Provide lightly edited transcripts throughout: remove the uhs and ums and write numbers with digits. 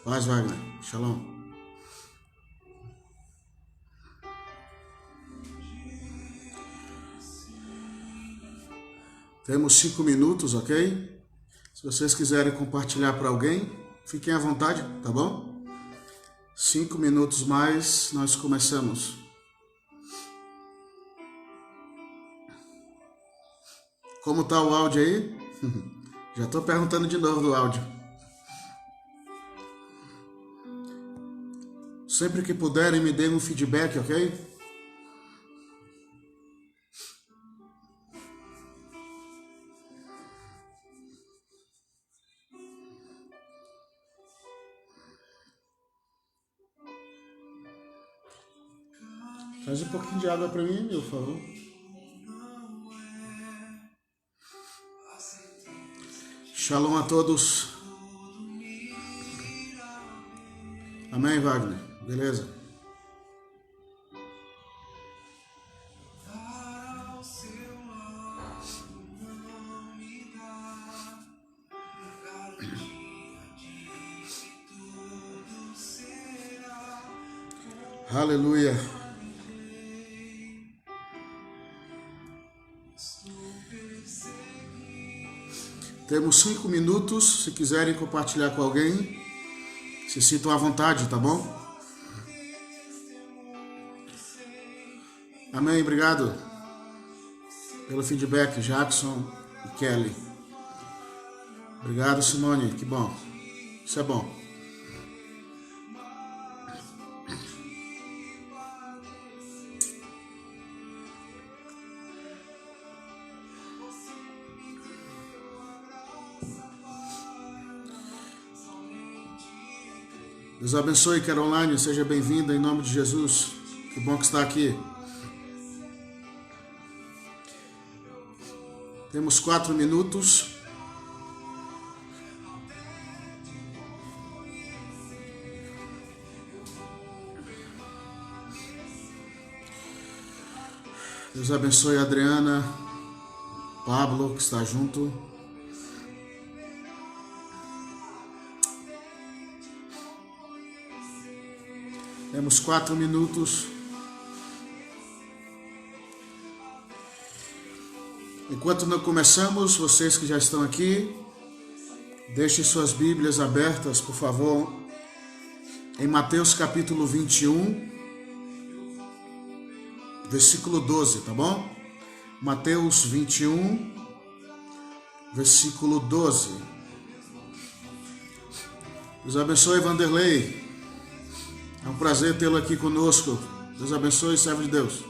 Paz, Wagner. Shalom. Temos 5 minutos, ok? Se vocês quiserem compartilhar para alguém, fiquem à vontade, tá bom? 5 minutos mais, nós começamos. Como tá o áudio aí? Já estou perguntando de novo do áudio. Sempre que puderem, me deem um feedback, ok? Traz um pouquinho de água para mim, meu favor. Shalom a todos. Amém, Wagner? Beleza? Aleluia. Temos 5 minutos, se quiserem compartilhar com alguém, se sintam à vontade, tá bom? Amém, obrigado pelo feedback, Jackson e Kelly. Obrigado, Simone, que bom. Isso é bom. Deus abençoe, Caroline, seja bem-vinda em nome de Jesus. Que bom que está aqui. Temos 4 minutos. Deus abençoe a Adriana, Pablo, que está junto. Temos 4 minutos. Enquanto não começamos, vocês que já estão aqui, deixem suas Bíblias abertas, por favor, em Mateus capítulo 21, versículo 12, tá bom? Mateus 21, versículo 12. Deus abençoe, Vanderlei. É um prazer tê-lo aqui conosco. Deus abençoe, servo de Deus.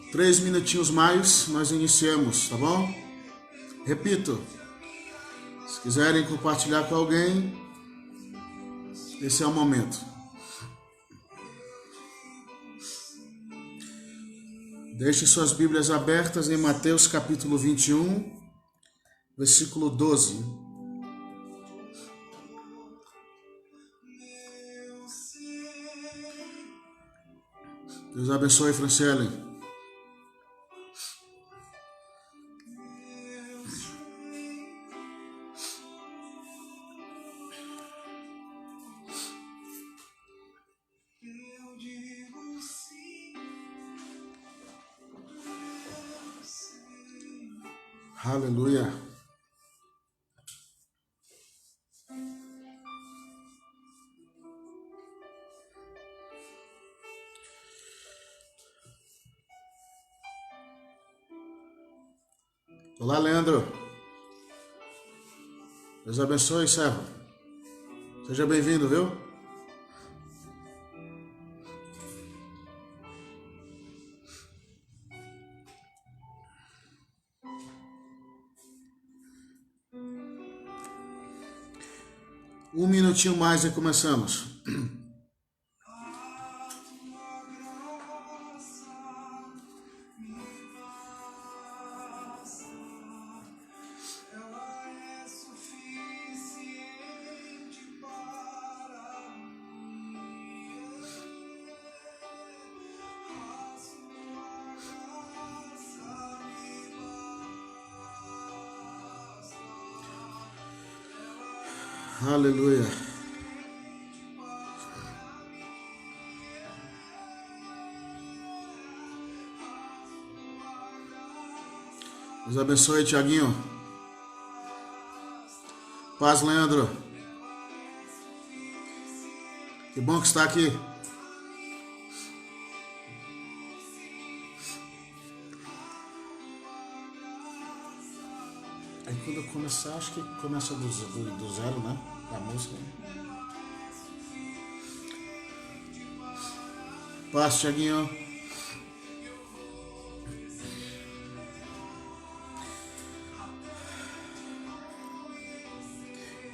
Três minutinhos mais, nós iniciamos, tá bom? Repito, se quiserem compartilhar com alguém, esse é o momento. Deixe suas Bíblias abertas em Mateus capítulo 21, versículo 12. Deus abençoe, Franciele. Aleluia. Olá, Leandro. Deus abençoe, servo. Seja bem-vindo, viu? Um minutinho mais e começamos. Aleluia. Deus abençoe, Tiaguinho. Paz, Leandro. Que bom que está aqui. Aí quando eu começar, acho que começa do zero, né? Da música. Paz, Tiaguinho.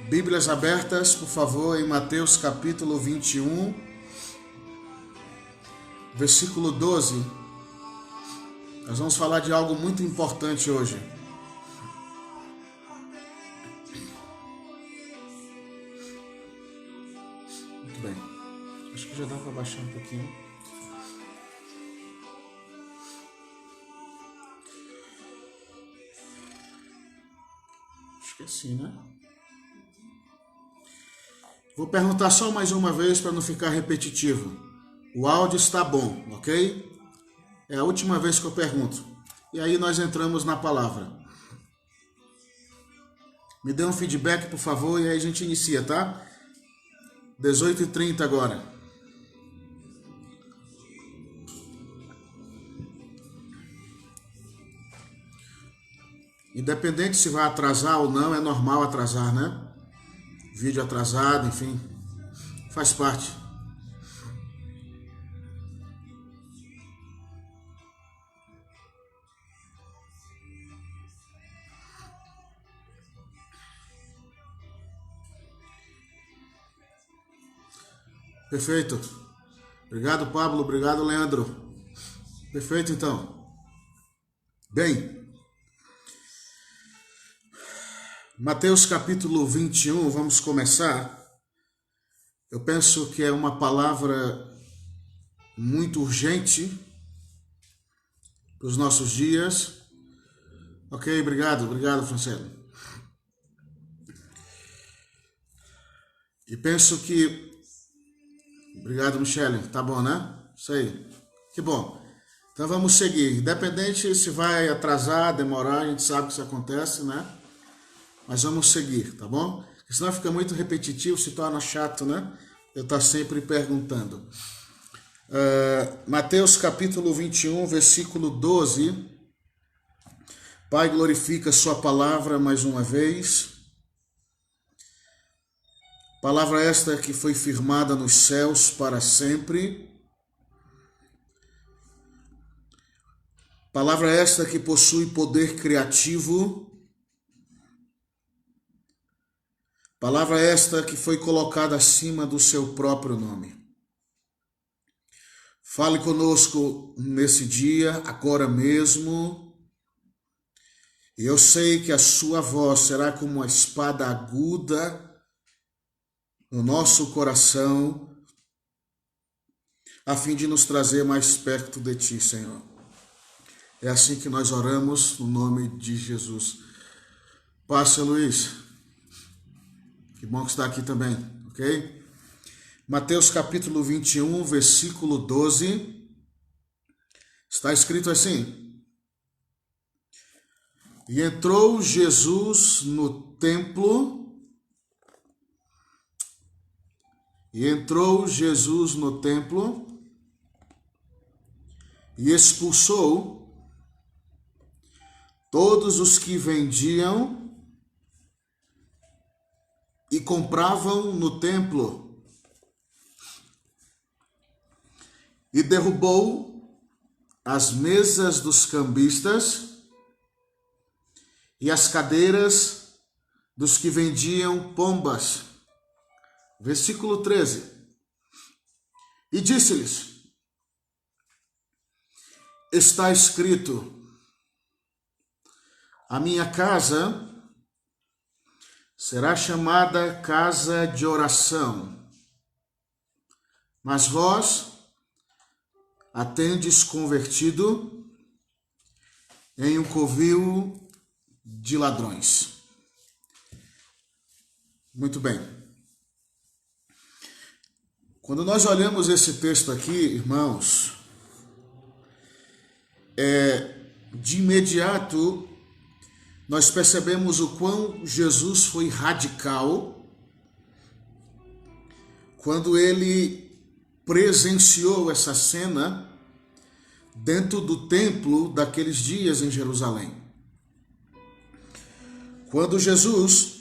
Bíblias abertas, por favor, em Mateus capítulo 21, versículo 12. Nós vamos falar de algo muito importante hoje. Muito bem. Acho que já dá para baixar um pouquinho. Acho que é assim, né? Vou perguntar só mais uma vez para não ficar repetitivo. O áudio está bom, ok? É a última vez que eu pergunto. E aí nós entramos na palavra. Me dê um feedback, por favor, e aí a gente inicia, tá? 18h30 agora. Independente se vai atrasar ou não, é normal atrasar, né? Vídeo atrasado, enfim, faz parte. Perfeito. Obrigado, Pablo. Obrigado, Leandro. Perfeito, então. Bem, Mateus capítulo 21, vamos começar. Eu penso que é uma palavra muito urgente para os nossos dias. Ok, obrigado, Francelo. E penso que... Obrigado, Michele. Tá bom, né? Isso aí. Que bom. Então vamos seguir. Independente se vai atrasar, demorar, a gente sabe que isso acontece, né? Mas vamos seguir, tá bom? Porque senão fica muito repetitivo, se torna chato, né? Eu estou sempre perguntando. Mateus capítulo 21, versículo 12. Pai, glorifica a sua palavra mais uma vez. Palavra esta que foi firmada nos céus para sempre. Palavra esta que possui poder criativo. Palavra esta que foi colocada acima do seu próprio nome. Fale conosco nesse dia, agora mesmo. E eu sei que a sua voz será como uma espada aguda no nosso coração, a fim de nos trazer mais perto de ti, Senhor. É assim que nós oramos, no nome de Jesus. Passa, Luiz. Que bom que está aqui também, ok? Mateus capítulo 21, versículo 12. Está escrito assim: E entrou Jesus no templo, e expulsou todos os que vendiam e compravam no templo, e derrubou as mesas dos cambistas e as cadeiras dos que vendiam pombas. Versículo 13. E disse-lhes: Está escrito, a minha casa será chamada casa de oração, mas vós a tendes convertido em um covil de ladrões. Muito bem. Quando nós olhamos esse texto aqui, irmãos, de imediato nós percebemos o quão Jesus foi radical quando ele presenciou essa cena dentro do templo daqueles dias em Jerusalém. Quando Jesus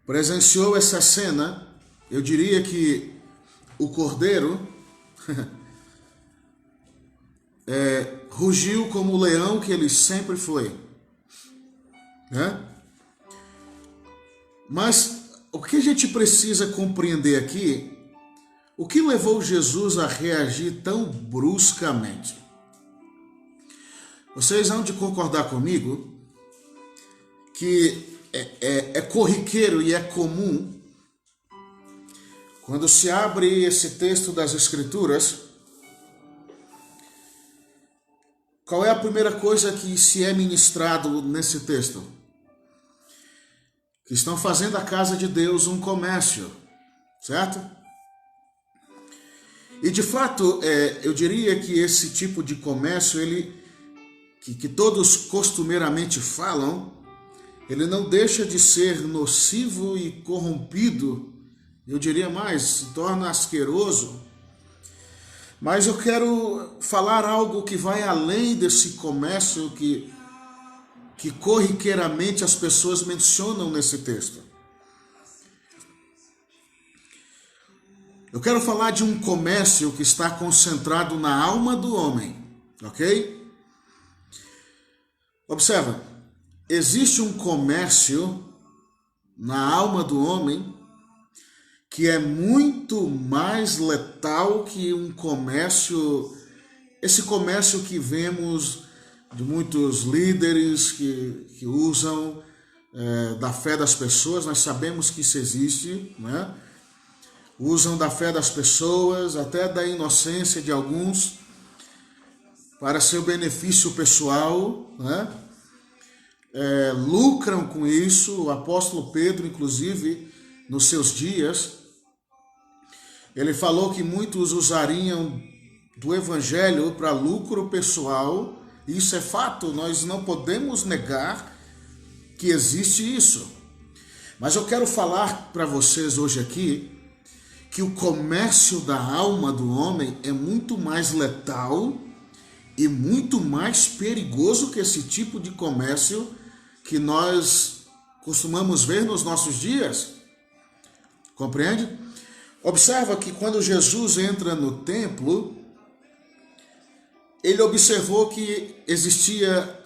presenciou essa cena, eu diria que o cordeiro rugiu como o leão que ele sempre foi, né? Mas o que a gente precisa compreender aqui, o que levou Jesus a reagir tão bruscamente? Vocês hão de concordar comigo que é corriqueiro e é comum, quando se abre esse texto das Escrituras, qual é a primeira coisa que se é ministrado nesse texto? Que estão fazendo a casa de Deus um comércio, certo? E de fato, eu diria que esse tipo de comércio, que todos costumeiramente falam, ele não deixa de ser nocivo e corrompido, eu diria mais, se torna asqueroso. Mas eu quero falar algo que vai além desse comércio que corriqueiramente as pessoas mencionam nesse texto. Eu quero falar de um comércio que está concentrado na alma do homem, ok? Observa, existe um comércio na alma do homem que é muito mais letal que um comércio, esse comércio que vemos de muitos líderes que usam da fé das pessoas. Nós sabemos que isso existe, né? Usam da fé das pessoas, até da inocência de alguns, para seu benefício pessoal, né? Lucram com isso. O apóstolo Pedro, inclusive, nos seus dias, ele falou que muitos usariam do evangelho para lucro pessoal. Isso é fato, nós não podemos negar que existe isso. Mas eu quero falar para vocês hoje aqui que o comércio da alma do homem é muito mais letal e muito mais perigoso que esse tipo de comércio que nós costumamos ver nos nossos dias. Compreende? Observa que quando Jesus entra no templo, ele observou que existia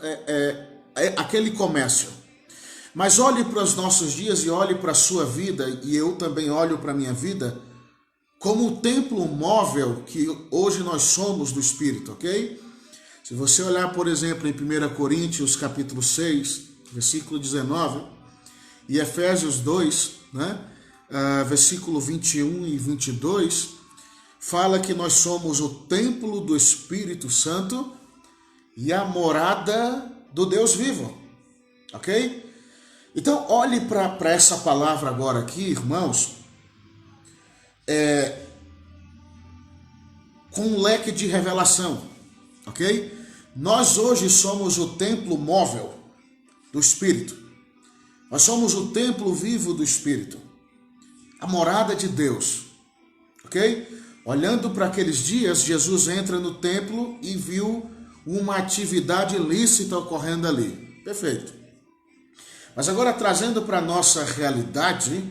aquele comércio. Mas olhe para os nossos dias e olhe para a sua vida, e eu também olho para a minha vida, como o templo móvel que hoje nós somos do Espírito, ok? Se você olhar, por exemplo, em 1 Coríntios capítulo 6, versículo 19, e Efésios 2, né? Versículo 21 e 22, fala que nós somos o templo do Espírito Santo e a morada do Deus vivo, ok? Então, olhe para essa palavra agora aqui, irmãos, com um leque de revelação, ok? Nós hoje somos o templo móvel do Espírito. Nós somos o templo vivo do Espírito, a morada de Deus, ok? Olhando para aqueles dias, Jesus entra no templo e viu uma atividade ilícita ocorrendo ali. Perfeito. Mas agora trazendo para a nossa realidade,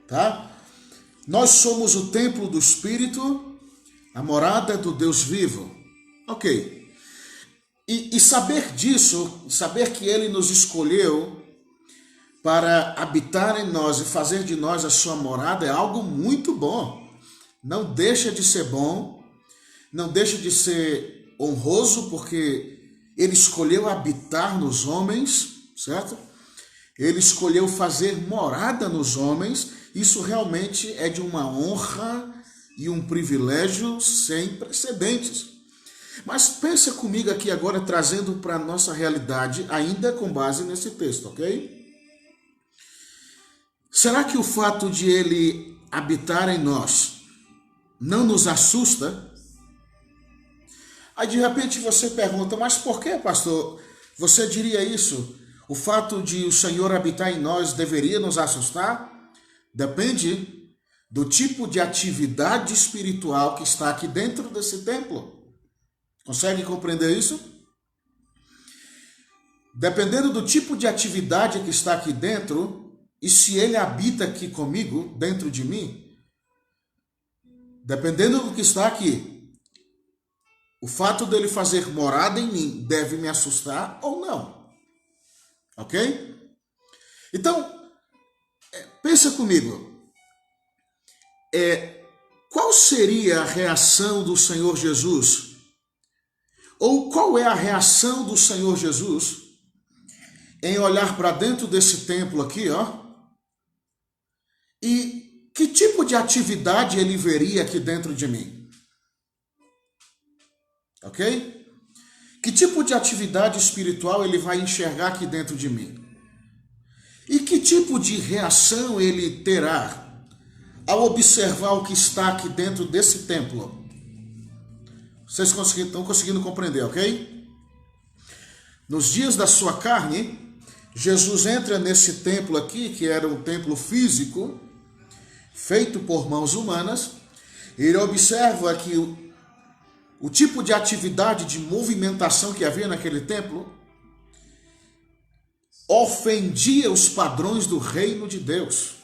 tá? Nós somos o templo do Espírito, a morada do Deus vivo. Ok. E saber disso, saber que Ele nos escolheu para habitar em nós e fazer de nós a sua morada é algo muito bom. Não deixa de ser bom, não deixa de ser honroso, porque Ele escolheu habitar nos homens, certo? Ele escolheu fazer morada nos homens. Isso realmente é de uma honra e um privilégio sem precedentes. Mas pensa comigo aqui agora, trazendo para a nossa realidade, ainda com base nesse texto, ok? Será que o fato de ele habitar em nós não nos assusta? Aí de repente você pergunta, mas por que, pastor, você diria isso? O fato de o Senhor habitar em nós deveria nos assustar? Depende do tipo de atividade espiritual que está aqui dentro desse templo. Consegue compreender isso? Dependendo do tipo de atividade que está aqui dentro, e se ele habita aqui comigo, dentro de mim, dependendo do que está aqui, o fato dele fazer morada em mim deve me assustar ou não. Ok? Então, pensa comigo. Qual seria a reação do Senhor Jesus? Ou qual é a reação do Senhor Jesus em olhar para dentro desse templo aqui, ó? E que tipo de atividade ele veria aqui dentro de mim? Ok? Que tipo de atividade espiritual ele vai enxergar aqui dentro de mim? E que tipo de reação ele terá ao observar o que está aqui dentro desse templo? Vocês estão conseguindo compreender, ok? Nos dias da sua carne, Jesus entra nesse templo aqui, que era um templo físico, feito por mãos humanas, e ele observa que o tipo de atividade, de movimentação que havia naquele templo, ofendia os padrões do reino de Deus.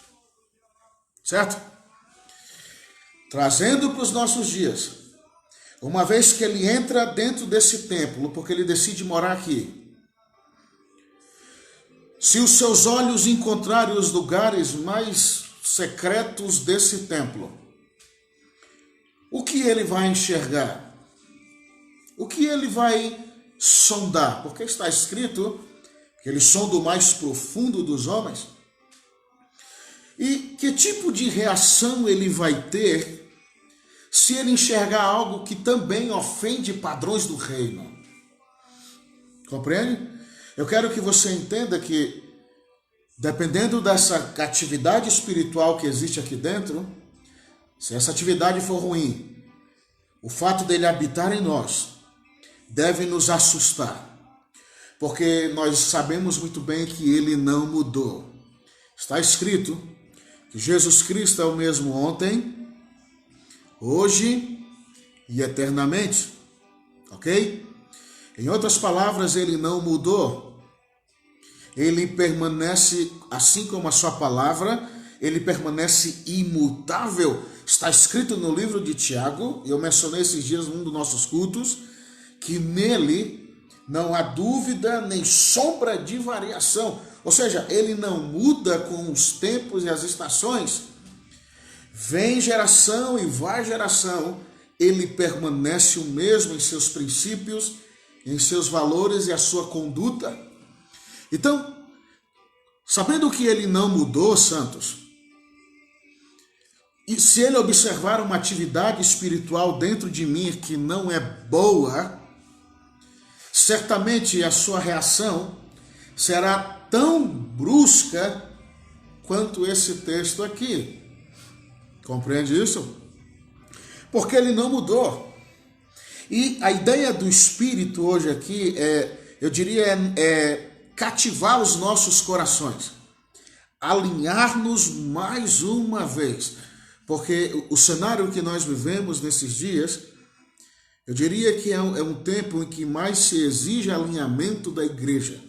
Certo? Trazendo para os nossos dias, uma vez que ele entra dentro desse templo, porque ele decide morar aqui, se os seus olhos encontrarem os lugares mais secretos desse templo, o que ele vai enxergar? O que ele vai sondar? Porque está escrito que ele sonda o mais profundo dos homens. E que tipo de reação ele vai ter se ele enxergar algo que também ofende padrões do reino? Compreende? Eu quero que você entenda que, dependendo dessa atividade espiritual que existe aqui dentro, se essa atividade for ruim, o fato dele habitar em nós deve nos assustar, porque nós sabemos muito bem que ele não mudou. Está escrito que Jesus Cristo é o mesmo ontem, hoje e eternamente, ok? Em outras palavras, ele não mudou. Ele permanece, assim como a sua palavra, ele permanece imutável. Está escrito no livro de Tiago, eu mencionei esses dias num dos nossos cultos, que nele não há dúvida nem sombra de variação. Ou seja, ele não muda com os tempos e as estações. Vem geração e vai geração, ele permanece o mesmo em seus princípios, em seus valores e a sua conduta. Então, sabendo que ele não mudou, santos, e se ele observar uma atividade espiritual dentro de mim que não é boa, certamente a sua reação será tão brusca quanto esse texto aqui. Compreende isso? Porque ele não mudou. E a ideia do Espírito hoje aqui eu diria, cativar os nossos corações, alinhar-nos mais uma vez, porque o cenário que nós vivemos nesses dias, eu diria que é um tempo em que mais se exige alinhamento da igreja,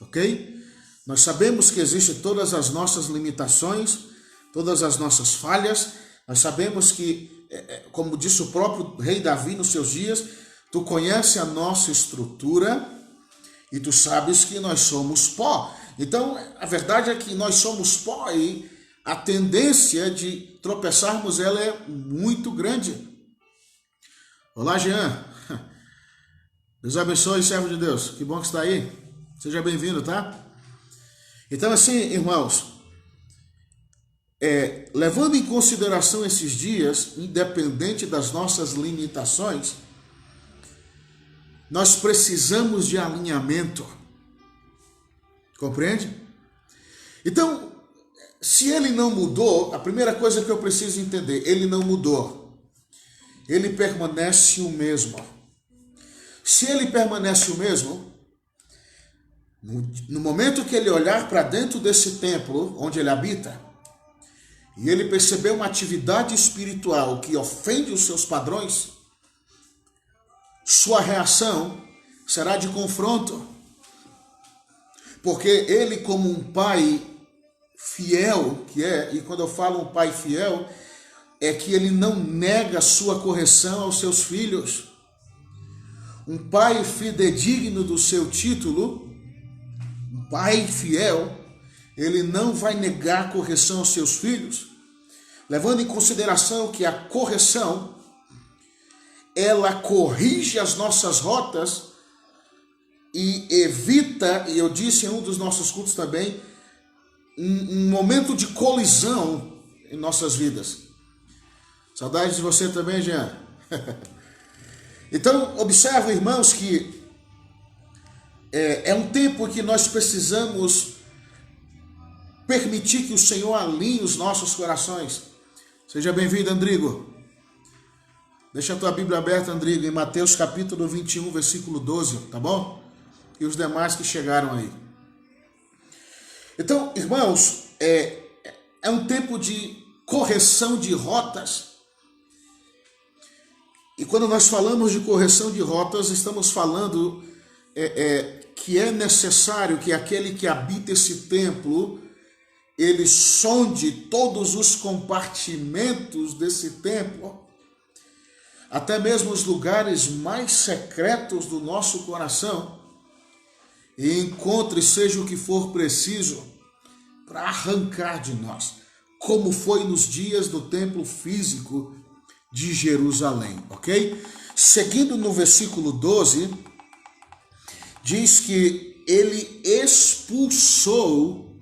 ok? Nós sabemos que existem todas as nossas limitações, todas as nossas falhas, nós sabemos que, como disse o próprio rei Davi nos seus dias, tu conheces a nossa estrutura e tu sabes que nós somos pó. Então, a verdade é que nós somos pó e a tendência de tropeçarmos ela é muito grande. Olá, Jean. Deus abençoe, servo de Deus. Que bom que está aí. Seja bem-vindo, tá? Então, assim, irmãos, levando em consideração esses dias, independente das nossas limitações, nós precisamos de alinhamento. Compreende? Então, se ele não mudou, a primeira coisa que eu preciso entender, ele não mudou. Ele permanece o mesmo. Se ele permanece o mesmo, no momento que ele olhar para dentro desse templo onde ele habita, e ele perceber uma atividade espiritual que ofende os seus padrões, sua reação será de confronto. Porque ele, como um pai fiel que é, e quando eu falo um pai fiel, é que ele não nega sua correção aos seus filhos. Um pai fidedigno do seu título, um pai fiel, ele não vai negar correção aos seus filhos, levando em consideração que a correção, ela corrige as nossas rotas e evita, e eu disse em um dos nossos cultos também, um momento de colisão em nossas vidas. Saudades de você também, Jean. Então, observe, irmãos, que é um tempo que nós precisamos permitir que o Senhor alinhe os nossos corações. Seja bem-vindo, Andrigo. Deixa a tua Bíblia aberta, Andrigo, em Mateus capítulo 21, versículo 12, tá bom? E os demais que chegaram aí. Então, irmãos, é um tempo de correção de rotas. E quando nós falamos de correção de rotas, estamos falando que é necessário que aquele que habita esse templo, ele sonde todos os compartimentos desse templo, até mesmo os lugares mais secretos do nosso coração, e encontre, seja o que for preciso, para arrancar de nós, como foi nos dias do templo físico de Jerusalém, ok? Seguindo no versículo 12, diz que ele expulsou,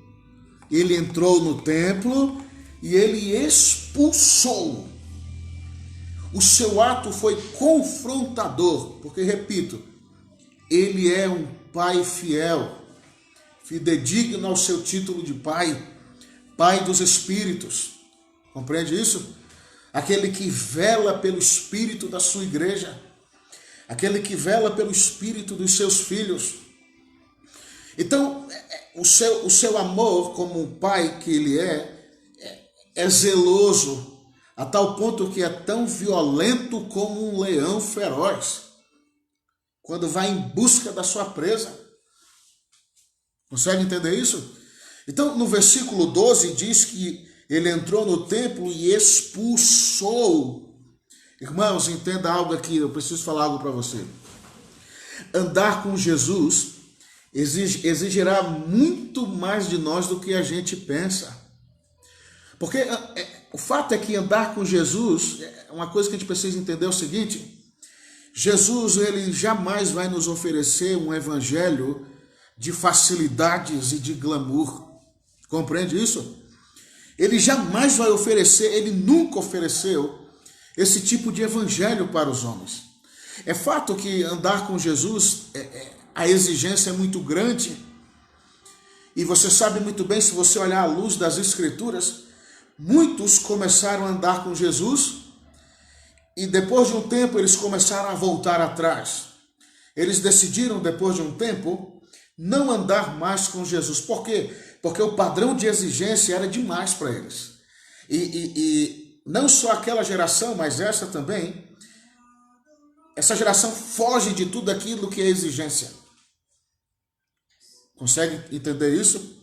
ele entrou no templo e ele expulsou. O seu ato foi confrontador, porque, repito, ele é um pai fiel, fidedigno ao seu título de pai, pai dos espíritos. Compreende isso? Aquele que vela pelo espírito da sua igreja, aquele que vela pelo espírito dos seus filhos. Então, o seu amor como um pai que ele é zeloso, a tal ponto que é tão violento como um leão feroz, quando vai em busca da sua presa. Consegue entender isso? Então, no versículo 12 diz que ele entrou no templo e expulsou. Irmãos, entenda algo aqui, eu preciso falar algo para você. Andar com Jesus exigirá muito mais de nós do que a gente pensa. Porque o fato é que andar com Jesus, uma coisa que a gente precisa entender é o seguinte: Jesus, ele jamais vai nos oferecer um evangelho de facilidades e de glamour. Compreende isso? Ele jamais vai oferecer, ele nunca ofereceu esse tipo de evangelho para os homens. É fato que andar com Jesus, a exigência é muito grande. E você sabe muito bem, se você olhar à luz das Escrituras, muitos começaram a andar com Jesus e depois de um tempo eles começaram a voltar atrás. Eles decidiram, depois de um tempo, não andar mais com Jesus. Por quê? Porque o padrão de exigência era demais para eles. E não só aquela geração, mas essa também. Essa geração foge de tudo aquilo que é exigência. Consegue entender isso?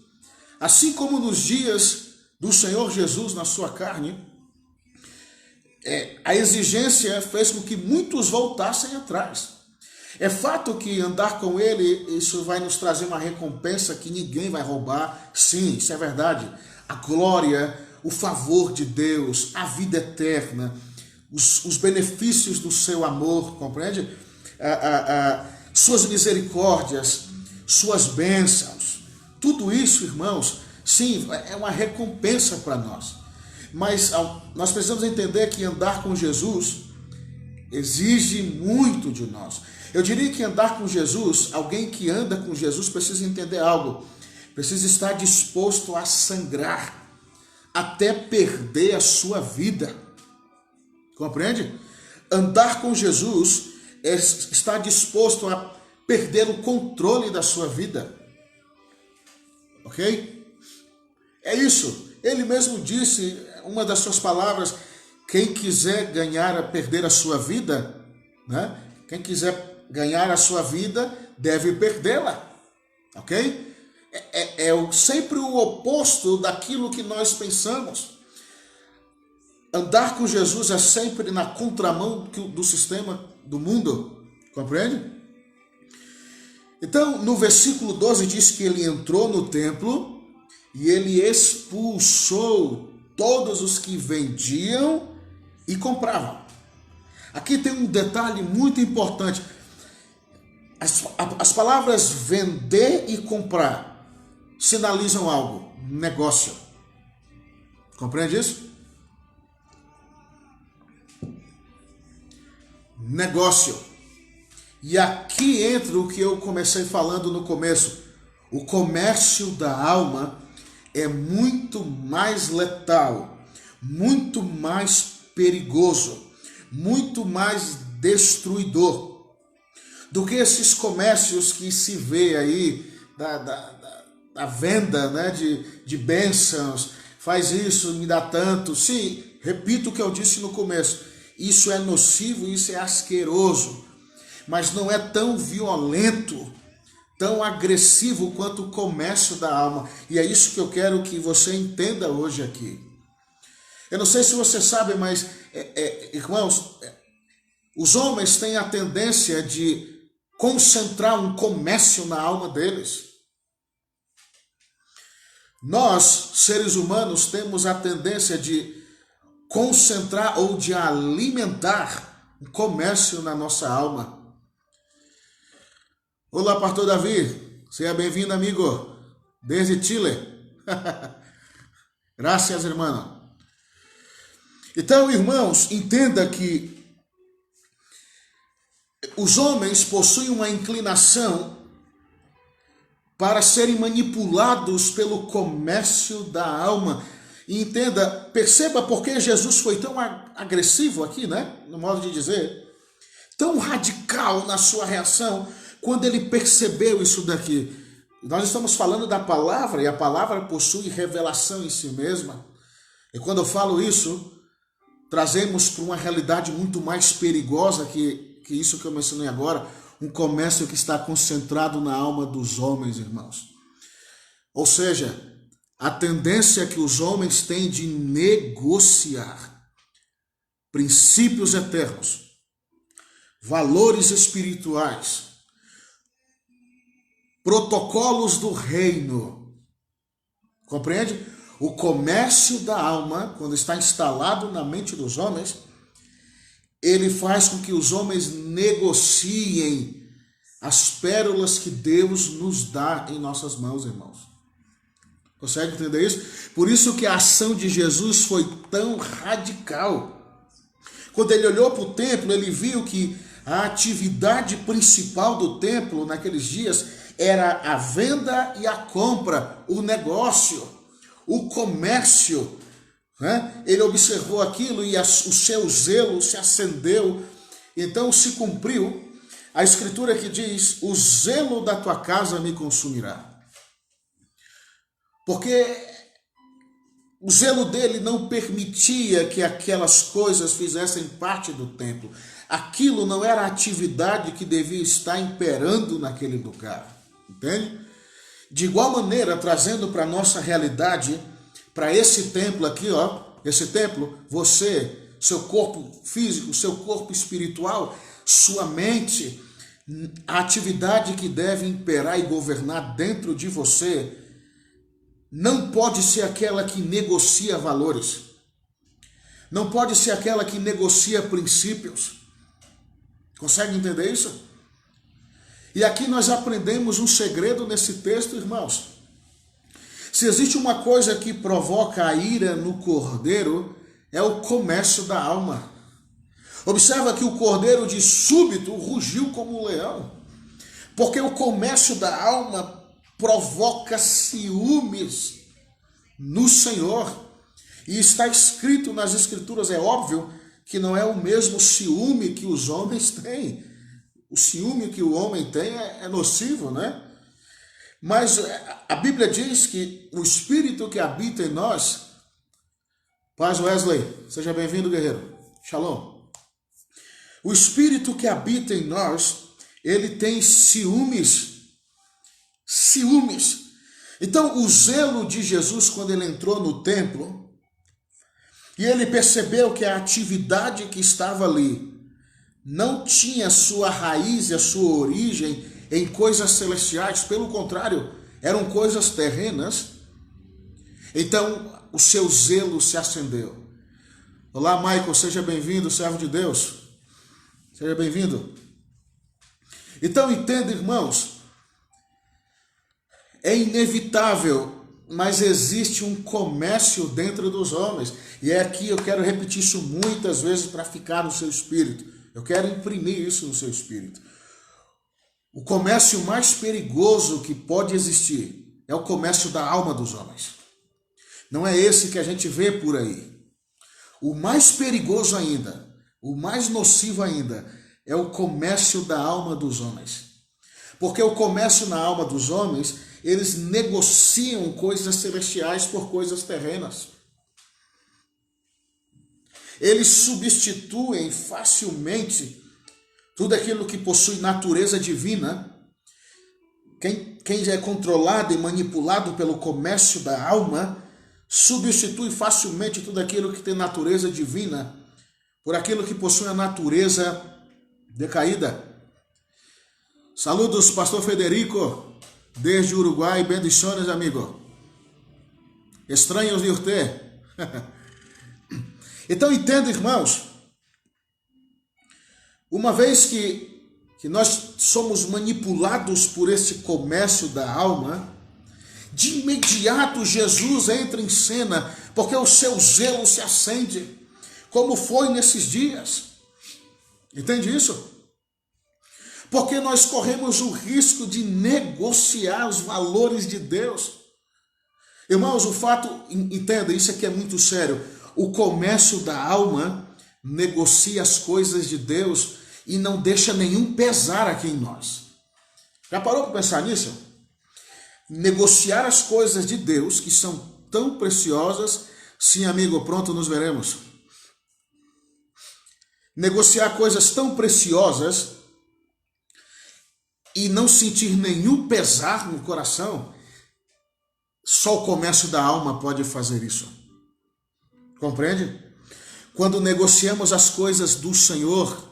Assim como nos dias do Senhor Jesus na sua carne, a exigência fez com que muitos voltassem atrás. É fato que andar com ele, isso vai nos trazer uma recompensa que ninguém vai roubar. Sim, isso é verdade. A glória, o favor de Deus, a vida eterna, os benefícios do seu amor, compreende? Suas misericórdias, suas bênçãos. Tudo isso, irmãos, sim, é uma recompensa para nós. Mas nós precisamos entender que andar com Jesus exige muito de nós. Eu diria que andar com Jesus, alguém que anda com Jesus precisa entender algo. Precisa estar disposto a sangrar. até perder a sua vida. Compreende? Andar com Jesus é estar disposto a perder o controle da sua vida. Ok? É isso. Ele mesmo disse, uma das suas palavras, quem quiser perder a sua vida, né? Quem quiser ganhar a sua vida, deve perdê-la. Ok? Sempre o oposto daquilo que nós pensamos. Andar com Jesus é sempre na contramão do sistema do mundo. Compreende? Então, no versículo 12 diz que ele entrou no templo e ele expulsou todos os que vendiam e compravam. Aqui tem um detalhe muito importante. As palavras vender e comprar sinalizam algo, negócio. Compreende isso? Negócio. E aqui entra o que eu comecei falando no começo. O comércio da alma é muito mais letal, muito mais perigoso, muito mais destruidor do que esses comércios que se vê aí da venda, né, de bênçãos. Faz isso, me dá tanto. Sim, repito o que eu disse no começo. Isso é nocivo, isso é asqueroso, mas não é tão violento, tão agressivo quanto o comércio da alma. E é isso que eu quero que você entenda hoje aqui. Eu não sei se você sabe, mas, irmãos, os homens têm a tendência de concentrar um comércio na alma deles. Nós, seres humanos, temos a tendência de concentrar ou de alimentar um comércio na nossa alma. Olá, pastor Davi. Seja bem-vindo, amigo. Desde Chile. Graças, irmão. Então, irmãos, entenda que os homens possuem uma inclinação para serem manipulados pelo comércio da alma. E entenda, perceba por que Jesus foi tão agressivo aqui, né? No modo de dizer. Tão radical na sua reação quando ele percebeu isso daqui. Nós estamos falando da palavra e a palavra possui revelação em si mesma. E quando eu falo isso, trazemos para uma realidade muito mais perigosa que isso que eu mencionei agora, um comércio que está concentrado na alma dos homens, irmãos. Ou seja, a tendência que os homens têm de negociar princípios eternos, valores espirituais, protocolos do reino. Compreende? O comércio da alma, quando está instalado na mente dos homens, ele faz com que os homens negociem as pérolas que Deus nos dá em nossas mãos, irmãos. Consegue entender isso? Por isso que a ação de Jesus foi tão radical. Quando ele olhou para o templo, ele viu que a atividade principal do templo naqueles dias era a venda e a compra, o negócio, o comércio. Né? Ele observou aquilo e o seu zelo se acendeu. Então se cumpriu a escritura que diz: o zelo da tua casa me consumirá. Porque o zelo dele não permitia que aquelas coisas fizessem parte do templo. Aquilo não era a atividade que devia estar imperando naquele lugar. Entende? De igual maneira, trazendo para a nossa realidade, para esse templo aqui, ó, esse templo, você, seu corpo físico, seu corpo espiritual, sua mente, a atividade que deve imperar e governar dentro de você, não pode ser aquela que negocia valores. Não pode ser aquela que negocia princípios. Consegue entender isso? E aqui nós aprendemos um segredo nesse texto, irmãos. Se existe uma coisa que provoca a ira no cordeiro, é o comércio da alma. Observa que o cordeiro de súbito rugiu como um leão, porque o comércio da alma provoca ciúmes no Senhor. E está escrito nas Escrituras, é óbvio, que não é o mesmo ciúme que os homens têm. O ciúme que o homem tem é nocivo, né? Mas a Bíblia diz que o Espírito que habita em nós... Paz, Wesley, seja bem-vindo, guerreiro. Shalom. O Espírito que habita em nós, ele tem ciúmes. Ciúmes. Então, o zelo de Jesus, quando ele entrou no templo, e ele percebeu que a atividade que estava ali não tinha sua raiz e a sua origem em coisas celestiais, pelo contrário, eram coisas terrenas, então o seu zelo se acendeu. Olá, Michael, seja bem-vindo, servo de Deus. Seja bem-vindo. Então, entenda, irmãos, é inevitável, mas existe um comércio dentro dos homens. E é aqui eu quero repetir isso muitas vezes para ficar no seu espírito. Eu quero imprimir isso no seu espírito. O comércio mais perigoso que pode existir é o comércio da alma dos homens. Não é esse que a gente vê por aí. O mais perigoso ainda, o mais nocivo ainda, é o comércio da alma dos homens. Porque o comércio na alma dos homens, eles negociam coisas celestiais por coisas terrenas. Eles substituem facilmente tudo aquilo que possui natureza divina. Quem já é controlado e manipulado pelo comércio da alma, substitui facilmente tudo aquilo que tem natureza divina por aquilo que possui a natureza decaída. Saludos, pastor Federico, desde Uruguai, bendiciones, amigo. Estranhos de usted. Então entenda, irmãos, uma vez que nós somos manipulados por esse comércio da alma, de imediato Jesus entra em cena, porque o seu zelo se acende, como foi nesses dias. Entende isso? Porque nós corremos o risco de negociar os valores de Deus. Irmãos, o fato, entenda, isso aqui é muito sério. O comércio da alma negocia as coisas de Deus e não deixa nenhum pesar aqui em nós. Já parou para pensar nisso? Negociar as coisas de Deus, que são tão preciosas. Sim, amigo, pronto, nos veremos. Negociar coisas tão preciosas e não sentir nenhum pesar no coração, só o comércio da alma pode fazer isso. Compreende? Quando negociamos as coisas do Senhor,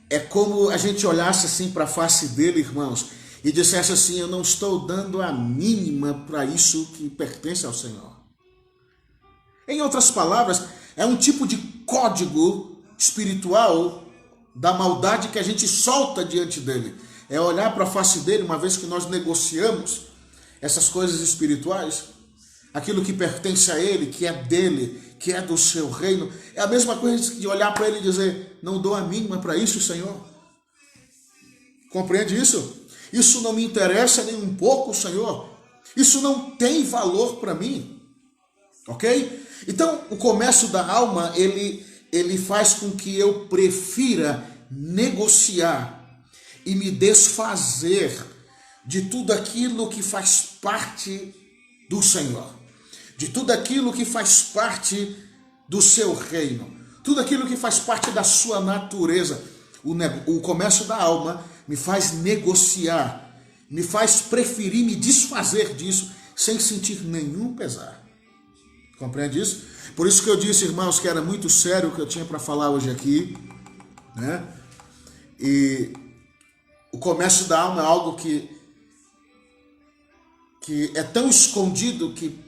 é como a gente olhasse assim para a face dele, irmãos, e dissesse assim: eu não estou dando a mínima para isso que pertence ao Senhor. Em outras palavras, é um tipo de código espiritual da maldade que a gente solta diante dele. É olhar para a face dele, uma vez que nós negociamos essas coisas espirituais, aquilo que pertence a ele, que é dele, que é do seu reino. É a mesma coisa de olhar para ele e dizer: não dou a mínima para isso, Senhor. Compreende isso? Isso não me interessa nem um pouco, Senhor. Isso não tem valor para mim. Ok? Então, o comércio da alma, ele faz com que eu prefira negociar e me desfazer de tudo aquilo que faz parte do Senhor, de tudo aquilo que faz parte do seu reino, tudo aquilo que faz parte da sua natureza. O comércio da alma me faz negociar, me faz preferir me desfazer disso sem sentir nenhum pesar. Compreende isso? Por isso que eu disse, irmãos, que era muito sério o que eu tinha para falar hoje aqui, né? E o comércio da alma é algo que é tão escondido que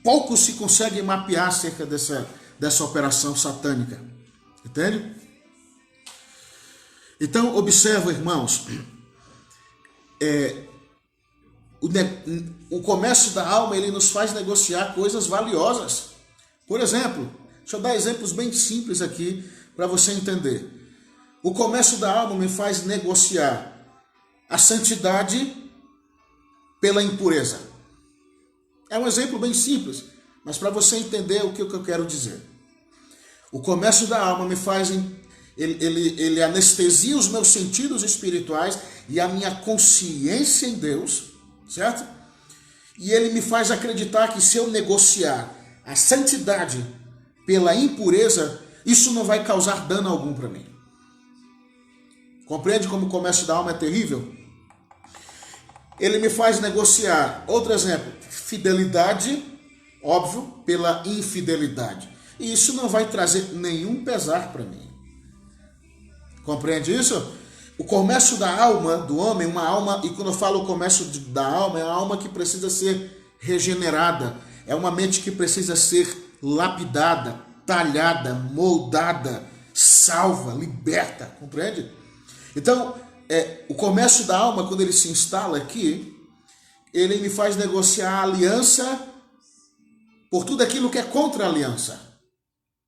pouco se consegue mapear acerca dessa operação satânica. Entende? Então, observa, irmãos, o comércio da alma, ele nos faz negociar coisas valiosas. Por exemplo, deixa eu dar exemplos bem simples aqui para você entender. O comércio da alma me faz negociar a santidade pela impureza. É um exemplo bem simples, mas para você entender o que eu quero dizer. O comércio da alma me faz, ele anestesia os meus sentidos espirituais e a minha consciência em Deus, certo? E ele me faz acreditar que se eu negociar a santidade pela impureza, isso não vai causar dano algum para mim. Compreende como o comércio da alma é terrível? Ele me faz negociar, outro exemplo, fidelidade, óbvio, pela infidelidade. E isso não vai trazer nenhum pesar para mim. Compreende isso? O comércio da alma do homem, uma alma, e quando eu falo o comércio da alma, é uma alma que precisa ser regenerada, é uma mente que precisa ser lapidada, talhada, moldada, salva, liberta, compreende? Então, o comércio da alma, quando ele se instala aqui, ele me faz negociar a aliança por tudo aquilo que é contra a aliança.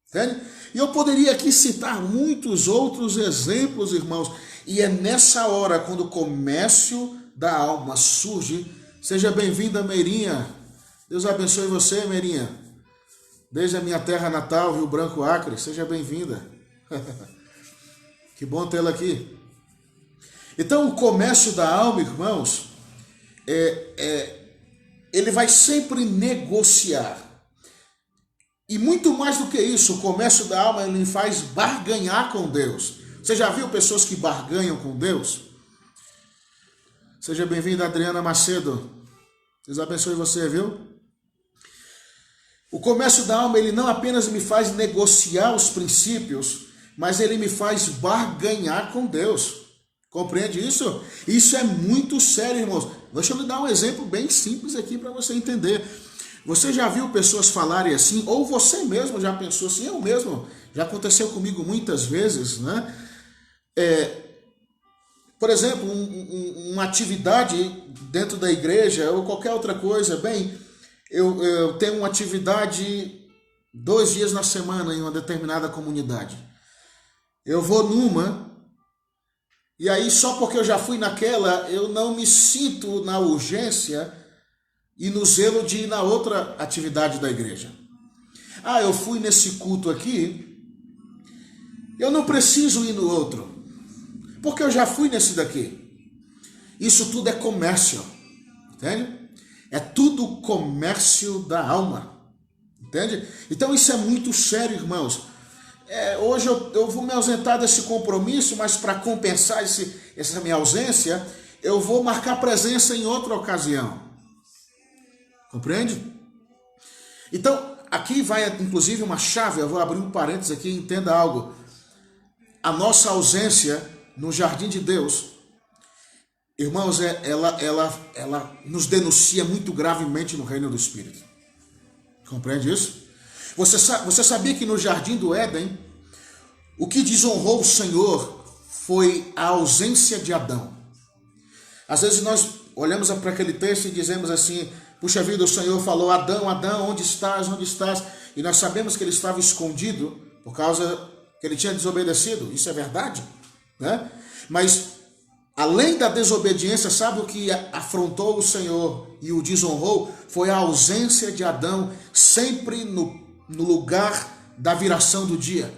Entende? E eu poderia aqui citar muitos outros exemplos, irmãos, e é nessa hora, quando o comércio da alma surge. Seja bem-vinda, Meirinha. Deus abençoe você, Meirinha. Desde a minha terra natal, Rio Branco, Acre. Seja bem-vinda. Que bom tê-la aqui. Então, o comércio da alma, irmãos, ele vai sempre negociar. E muito mais do que isso, o comércio da alma ele faz barganhar com Deus. Você já viu pessoas que barganham com Deus? Seja bem-vinda, Adriana Macedo. Deus abençoe você, viu? O comércio da alma, ele não apenas me faz negociar os princípios, mas ele me faz barganhar com Deus. Compreende isso? Isso é muito sério, irmãos. Deixa eu lhe dar um exemplo bem simples aqui para você entender. Você já viu pessoas falarem assim, ou você mesmo já pensou assim, eu mesmo, já aconteceu comigo muitas vezes, né? Por exemplo, uma atividade dentro da igreja ou qualquer outra coisa, bem, eu tenho uma atividade 2 dias na semana em uma determinada comunidade. Eu vou numa, e aí só porque eu já fui naquela, eu não me sinto na urgência e no zelo de ir na outra atividade da igreja. Ah, eu fui nesse culto aqui, eu não preciso ir no outro, porque eu já fui nesse daqui. Isso tudo é comércio, entende? É tudo comércio da alma, entende? Então isso é muito sério, irmãos. Hoje eu vou me ausentar desse compromisso, mas para compensar essa minha ausência, eu vou marcar presença em outra ocasião. Compreende? Então, aqui vai inclusive uma chave, eu vou abrir um parênteses aqui, entenda algo. A nossa ausência no jardim de Deus, irmãos, ela nos denuncia muito gravemente no reino do Espírito. Compreende isso? Você sabia que no jardim do Éden, o que desonrou o Senhor foi a ausência de Adão. Às vezes nós olhamos para aquele texto e dizemos assim, puxa vida, o Senhor falou, Adão, Adão, onde estás, onde estás? E nós sabemos que ele estava escondido por causa que ele tinha desobedecido. Isso é verdade, né? Mas, além da desobediência, sabe o que afrontou o Senhor e o desonrou? Foi a ausência de Adão sempre no lugar da viração do dia.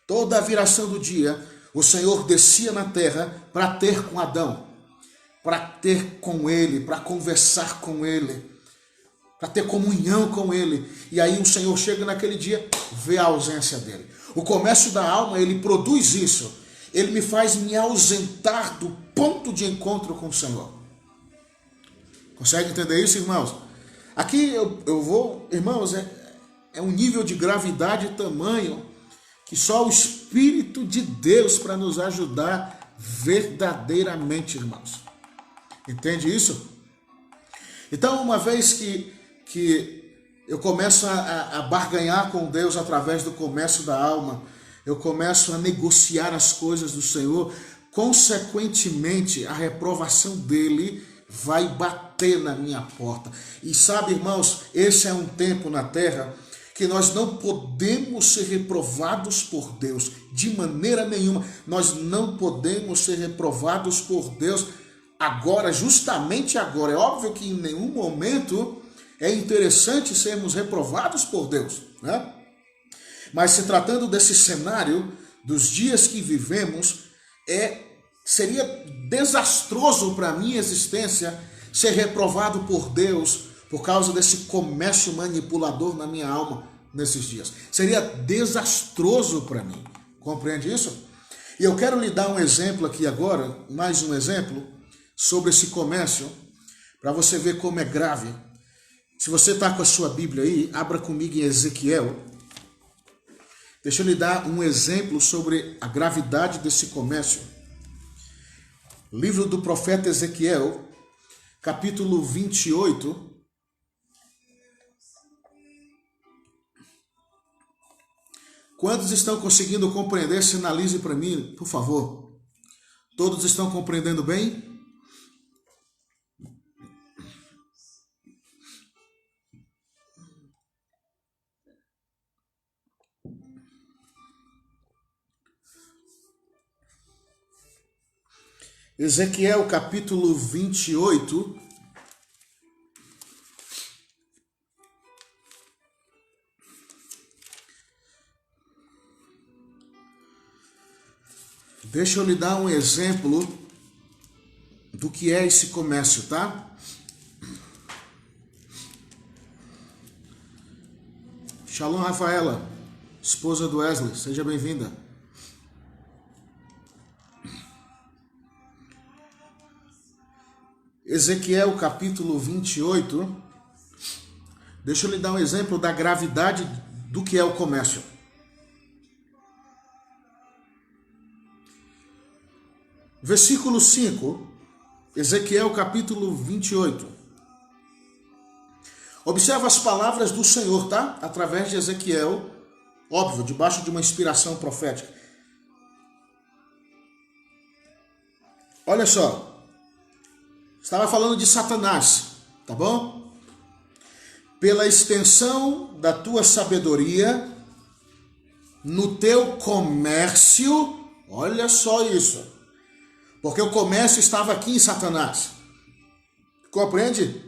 Toda a viração do dia, o Senhor descia na terra para ter com Adão, para ter com ele, para conversar com ele, para ter comunhão com ele. E aí o Senhor chega naquele dia, vê a ausência dele. O comércio da alma, ele produz isso. Ele me faz me ausentar do ponto de encontro com o Senhor. Consegue entender isso, irmãos? Aqui eu vou, irmãos, é um nível de gravidade e tamanho que só o Espírito de Deus para nos ajudar verdadeiramente, irmãos. Entende isso? Então, uma vez que eu começo a barganhar com Deus através do comércio da alma, eu começo a negociar as coisas do Senhor, consequentemente a reprovação dele vai bater na minha porta. E sabe, irmãos, esse é um tempo na terra que nós não podemos ser reprovados por Deus, de maneira nenhuma. Nós não podemos ser reprovados por Deus agora, justamente agora. É óbvio que em nenhum momento é interessante sermos reprovados por Deus, né? Mas se tratando desse cenário, dos dias que vivemos, seria desastroso para a minha existência ser reprovado por Deus por causa desse comércio manipulador na minha alma nesses dias. Seria desastroso para mim. Compreende isso? E eu quero lhe dar um exemplo aqui agora, mais um exemplo, sobre esse comércio, para você ver como é grave. Se você está com a sua Bíblia aí, abra comigo em Ezequiel. Deixa eu lhe dar um exemplo sobre a gravidade desse comércio. Livro do profeta Ezequiel, capítulo 28. Quantos estão conseguindo compreender? Sinalize para mim, por favor. Todos estão compreendendo bem? Ezequiel capítulo 28. Deixa eu lhe dar um exemplo do que é esse comércio, tá? Shalom, Rafaela, esposa do Wesley, seja bem-vinda. Ezequiel capítulo 28, deixa eu lhe dar um exemplo da gravidade do que é o comércio. Versículo 5, Ezequiel capítulo 28. Observa as palavras do Senhor, tá? Através de Ezequiel, óbvio, debaixo de uma inspiração profética. Olha só. Estava falando de Satanás, tá bom? Pela extensão da tua sabedoria, no teu comércio, olha só isso. Porque o comércio estava aqui em Satanás. Compreende?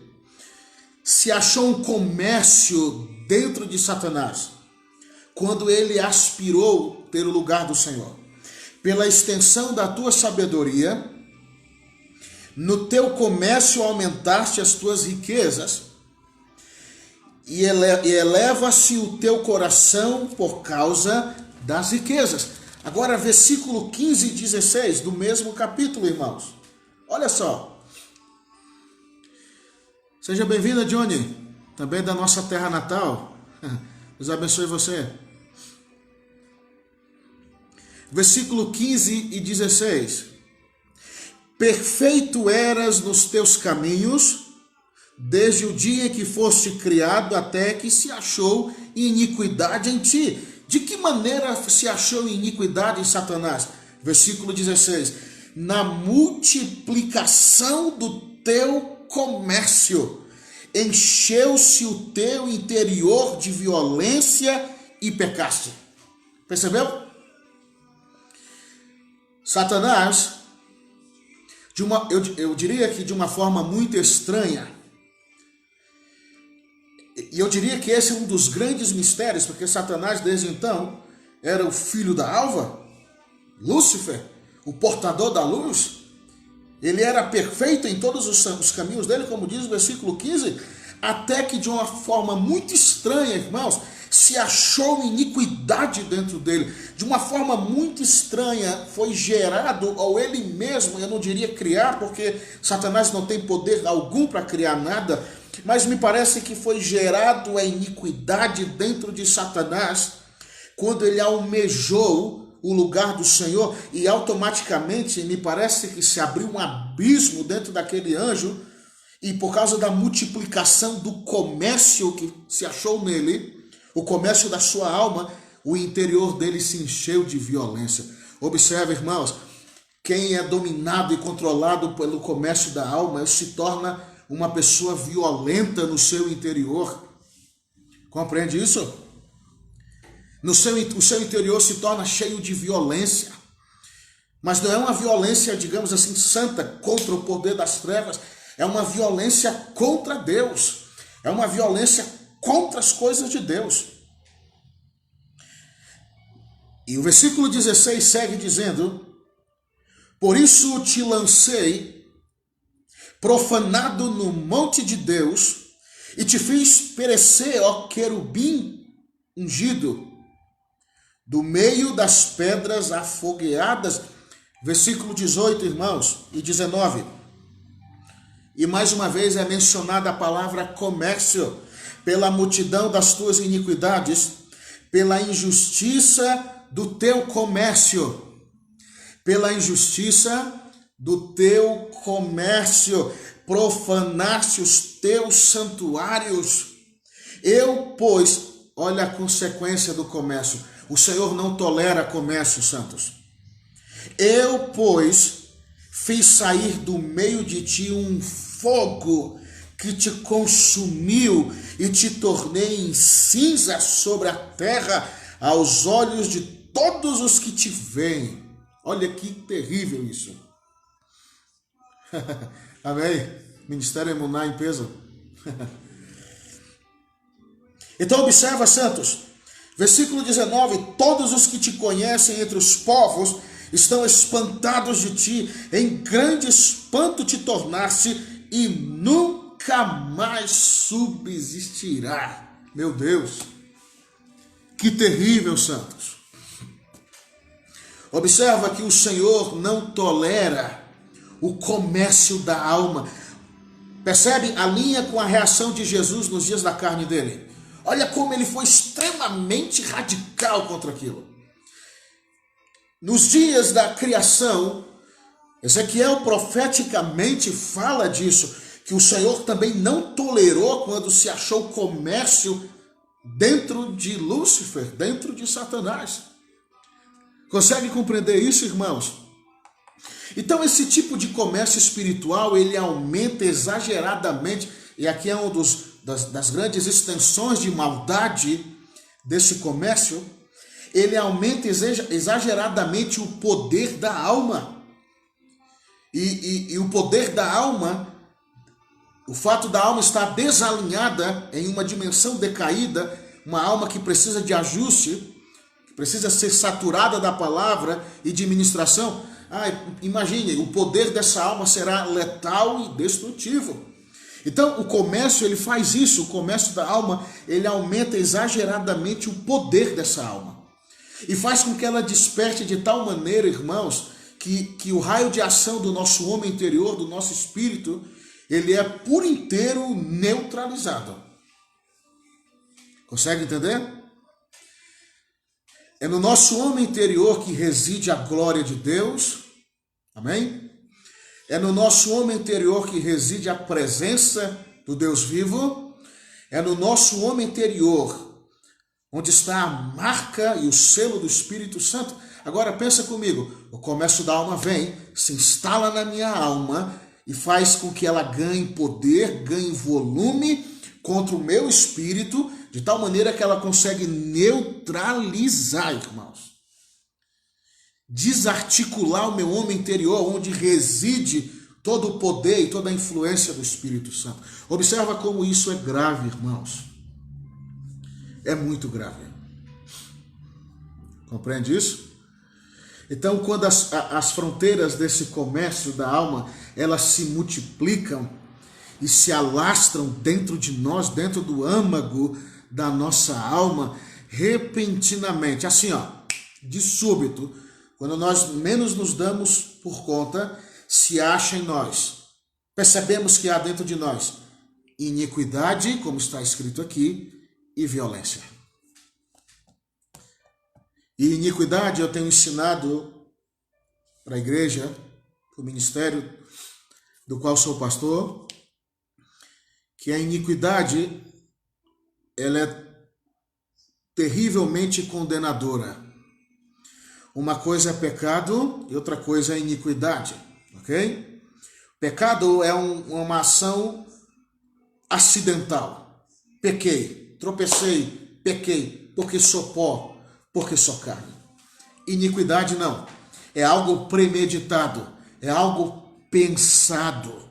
Se achou um comércio dentro de Satanás, quando ele aspirou ter o lugar do Senhor. Pela extensão da tua sabedoria, no teu comércio aumentaste as tuas riquezas, e eleva-se o teu coração por causa das riquezas. Agora, versículo 15 e 16 do mesmo capítulo, irmãos. Olha só. Seja bem-vinda, Johnny, também da nossa terra natal. Deus abençoe você. Versículo 15 e 16. Perfeito eras nos teus caminhos, desde o dia em que foste criado até que se achou iniquidade em ti. De que maneira se achou iniquidade em Satanás? Versículo 16. Na multiplicação do teu comércio, encheu-se o teu interior de violência e pecaste. Percebeu? Satanás, eu diria que de uma forma muito estranha, e eu diria que esse é um dos grandes mistérios, porque Satanás desde então era o filho da alva, Lúcifer, o portador da luz. Ele era perfeito em todos os caminhos dele, como diz o versículo 15, até que de uma forma muito estranha, irmãos, se achou iniquidade dentro dele. De uma forma muito estranha foi gerado, ou ele mesmo, eu não diria criar, porque Satanás não tem poder algum para criar nada, mas me parece que foi gerado a iniquidade dentro de Satanás, quando ele almejou o lugar do Senhor, e automaticamente me parece que se abriu um abismo dentro daquele anjo, e por causa da multiplicação do comércio que se achou nele, o comércio da sua alma, o interior dele se encheu de violência. Observe, irmãos, quem é dominado e controlado pelo comércio da alma se torna uma pessoa violenta no seu interior. Compreende isso? O seu interior se torna cheio de violência. Mas não é uma violência, digamos assim, santa, contra o poder das trevas. É uma violência contra Deus. É uma violência contra as coisas de Deus. E o versículo 16 segue dizendo: por isso te lancei, profanado no monte de Deus, e te fiz perecer, ó querubim ungido, do meio das pedras afogueadas. Versículo 18, irmãos, e 19. E mais uma vez é mencionada a palavra comércio. Pela multidão das tuas iniquidades, pela injustiça do teu comércio. Pela injustiça do teu comércio, profanaste os teus santuários. Eu, pois, olha a consequência do comércio. O Senhor não tolera comércio, santos. Eu, pois, fiz sair do meio de ti um fogo que te consumiu e te tornei em cinza sobre a terra aos olhos de todos os que te veem. Olha que terrível isso. Amém? Ministério Emuná em peso. Então observa, santos. Versículo 19. Todos os que te conhecem entre os povos estão espantados de ti. Em grande espanto te tornaste e nunca mais subsistirá. Meu Deus. Que terrível, santos. Observa que o Senhor não tolera o comércio da alma. Percebe a linha com a reação de Jesus nos dias da carne dele? Olha como ele foi extremamente radical contra aquilo. Nos dias da criação, Ezequiel profeticamente fala disso, que o Senhor também não tolerou quando se achou comércio dentro de Lúcifer, dentro de Satanás. Consegue compreender isso, irmãos? Então esse tipo de comércio espiritual, ele aumenta exageradamente, e aqui é uma das grandes extensões de maldade desse comércio, ele aumenta exageradamente o poder da alma. E o poder da alma, o fato da alma estar desalinhada em uma dimensão decaída, uma alma que precisa de ajuste, que precisa ser saturada da palavra e de ministração. Imagine, o poder dessa alma será letal e destrutivo. Então o comércio, ele faz isso, o comércio da alma, ele aumenta exageradamente o poder dessa alma. E faz com que ela desperte de tal maneira, irmãos, que o raio de ação do nosso homem interior, do nosso espírito, ele é por inteiro neutralizado. Consegue entender? É no nosso homem interior que reside a glória de Deus. Amém? É no nosso homem interior que reside a presença do Deus vivo. É no nosso homem interior onde está a marca e o selo do Espírito Santo. Agora pensa comigo, o comércio da alma vem, se instala na minha alma e faz com que ela ganhe poder, ganhe volume contra o meu espírito, de tal maneira que ela consegue neutralizar, irmãos. Desarticular o meu homem interior, onde reside todo o poder e toda a influência do Espírito Santo. Observa como isso é grave, irmãos. É muito grave. Compreende isso? Então, quando as fronteiras desse comércio da alma, elas se multiplicam e se alastram dentro de nós, dentro do âmago da nossa alma, repentinamente, assim, de súbito, quando nós menos nos damos por conta, se acha em nós. Percebemos que há dentro de nós iniquidade, como está escrito aqui, e violência. E iniquidade eu tenho ensinado para a igreja, para o ministério do qual sou pastor, que a iniquidade ela é terrivelmente condenadora. Uma coisa é pecado e outra coisa é iniquidade, ok? Pecado é uma ação acidental. Pequei, tropecei, pequei, porque sou pó, porque sou carne. Iniquidade não. É algo premeditado, é algo pensado.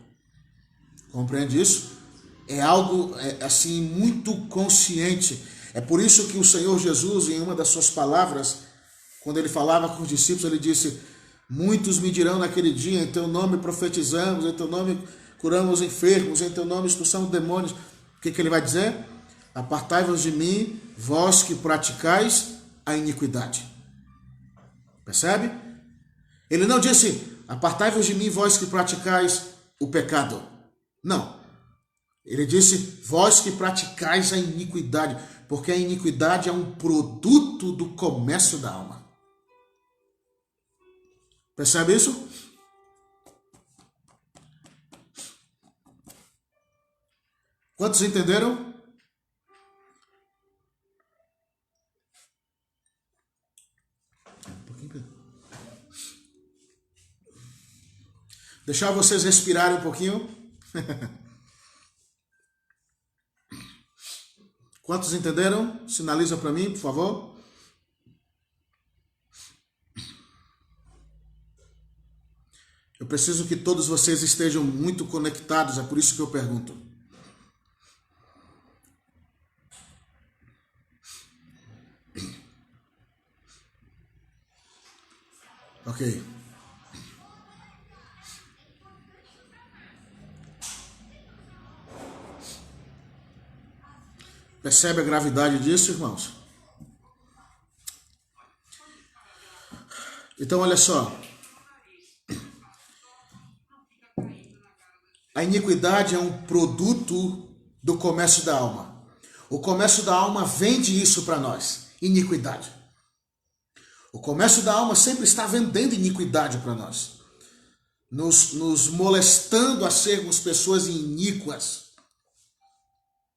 Compreende isso? é algo assim muito consciente. É por isso que o Senhor Jesus, em uma das suas palavras, quando ele falava com os discípulos, ele disse: muitos me dirão naquele dia, em teu nome profetizamos, em teu nome curamos enfermos, em teu nome expulsamos demônios. O que ele vai dizer? Apartai-vos de mim, vós que praticais a iniquidade. Percebe? Ele não disse: apartai-vos de mim, vós que praticais o pecado. Não. Ele disse: vós que praticais a iniquidade, porque a iniquidade é um produto do comércio da alma. Percebe isso? Quantos entenderam? Deixar vocês respirarem um pouquinho. Quantos entenderam? Sinaliza para mim, por favor. Eu preciso que todos vocês estejam muito conectados, é por isso que eu pergunto. Ok. Percebe a gravidade disso, irmãos? Então, olha só. A iniquidade é um produto do comércio da alma. O comércio da alma vende isso para nós. Iniquidade. O comércio da alma sempre está vendendo iniquidade para nós. Nos molestando a sermos pessoas iníquas.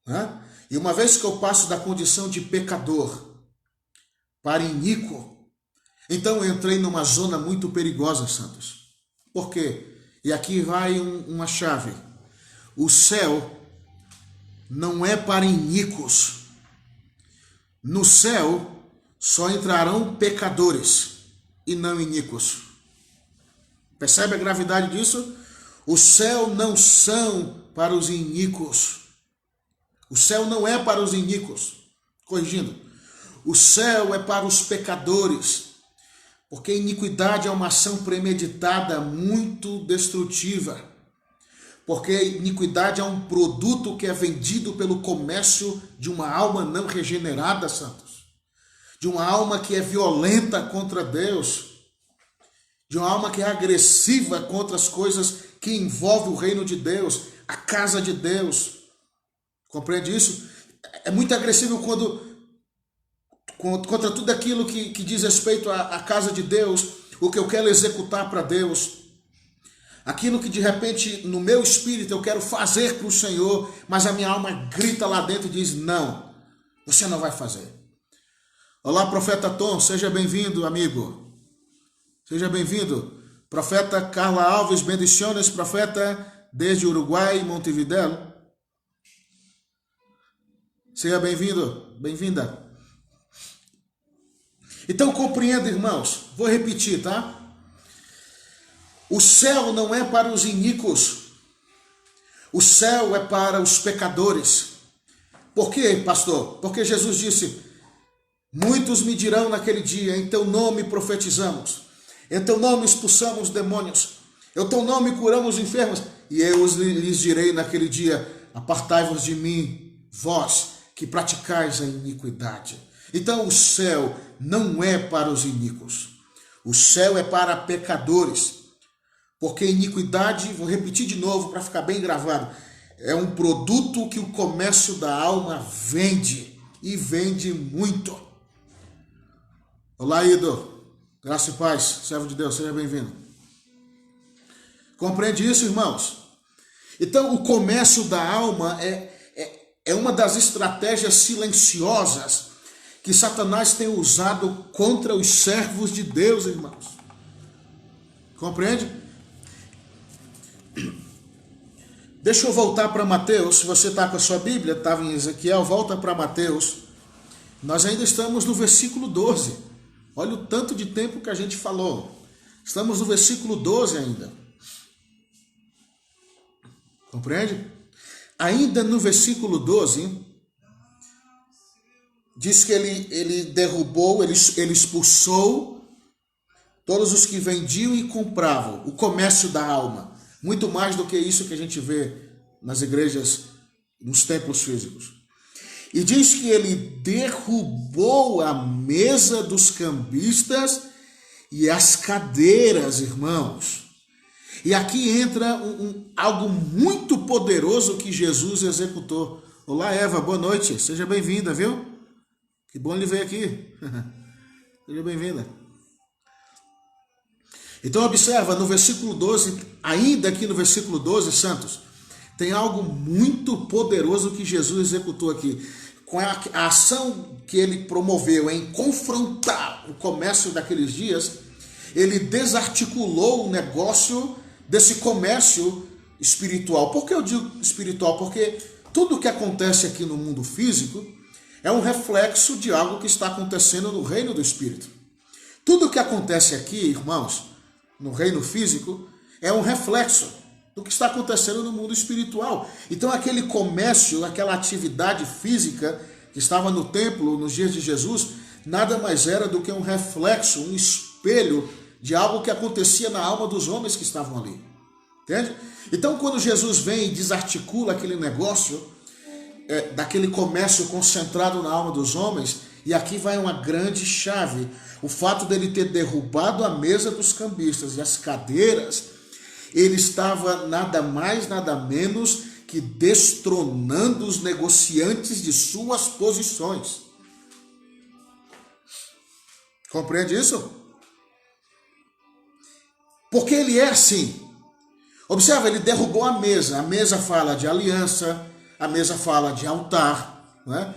Né? E uma vez que eu passo da condição de pecador para iníquo, então eu entrei numa zona muito perigosa, santos. Por quê? E aqui vai uma chave. O céu não é para iníquos. No céu só entrarão pecadores e não iníquos. Percebe a gravidade disso? O céu não são para os iníquos. O céu não é para os iníquos. Corrigindo. O céu é para os pecadores. Porque iniquidade é uma ação premeditada muito destrutiva. Porque iniquidade é um produto que é vendido pelo comércio de uma alma não regenerada, santos. De uma alma que é violenta contra Deus. De uma alma que é agressiva contra as coisas que envolvem o reino de Deus, a casa de Deus. Compreende isso? É muito agressivo contra tudo aquilo que diz respeito à casa de Deus, o que eu quero executar para Deus. Aquilo que de repente no meu espírito eu quero fazer para o Senhor, mas a minha alma grita lá dentro e diz: não, você não vai fazer. Olá, profeta Tom, seja bem-vindo, amigo. Seja bem-vindo. Profeta Carla Alves, bendiciones, profeta, desde Uruguai, Montevideo. Seja bem-vindo, bem-vinda. Então compreenda, irmãos, vou repetir, tá? O céu não é para os iníquos. O céu é para os pecadores. Por quê, pastor? Porque Jesus disse: muitos me dirão naquele dia, em teu nome profetizamos, em teu nome expulsamos demônios, em teu nome curamos enfermos, e eu lhes direi naquele dia: apartai-vos de mim, vós que praticais a iniquidade. Então o céu não é para os iníquos. O céu é para pecadores. Porque iniquidade, vou repetir de novo para ficar bem gravado, é um produto que o comércio da alma vende. E vende muito. Olá, Ido. Graça e paz. Servo de Deus, seja bem-vindo. Compreende isso, irmãos? Então o comércio da alma é uma das estratégias silenciosas que Satanás tem usado contra os servos de Deus, irmãos. Compreende? Deixa eu voltar para Mateus. Se você está com a sua Bíblia, estava em Ezequiel, volta para Mateus. Nós ainda estamos no versículo 12. Olha o tanto de tempo que a gente falou. Estamos no versículo 12 ainda. Compreende? ainda no versículo 12, diz que ele derrubou, ele expulsou todos os que vendiam e compravam, o comércio da alma. Muito mais do que isso que a gente vê nas igrejas, nos templos físicos. E diz que ele derrubou a mesa dos cambistas e as cadeiras, irmãos. E aqui entra algo muito poderoso que Jesus executou. Olá, Eva, boa noite. Seja bem-vinda, viu? Que bom ele veio aqui. Seja bem-vinda. Então, observa, no versículo 12, ainda aqui no versículo 12, santos, tem algo muito poderoso que Jesus executou aqui. Com a ação que ele promoveu em confrontar o comércio daqueles dias, ele desarticulou o negócio desse comércio espiritual. Por que eu digo espiritual? Porque tudo que acontece aqui no mundo físico é um reflexo de algo que está acontecendo no reino do Espírito. Tudo que acontece aqui, irmãos, no reino físico, é um reflexo do que está acontecendo no mundo espiritual. Então aquele comércio, aquela atividade física que estava no templo nos dias de Jesus, nada mais era do que um reflexo, um espelho de algo que acontecia na alma dos homens que estavam ali. Entende? Então quando Jesus vem e desarticula aquele negócio, daquele comércio concentrado na alma dos homens, e aqui vai uma grande chave, o fato dele ter derrubado a mesa dos cambistas e as cadeiras, ele estava nada mais, nada menos que destronando os negociantes de suas posições. Compreende isso? Porque ele é assim. Observa, ele derrubou a mesa fala de aliança, a mesa fala de altar, não é?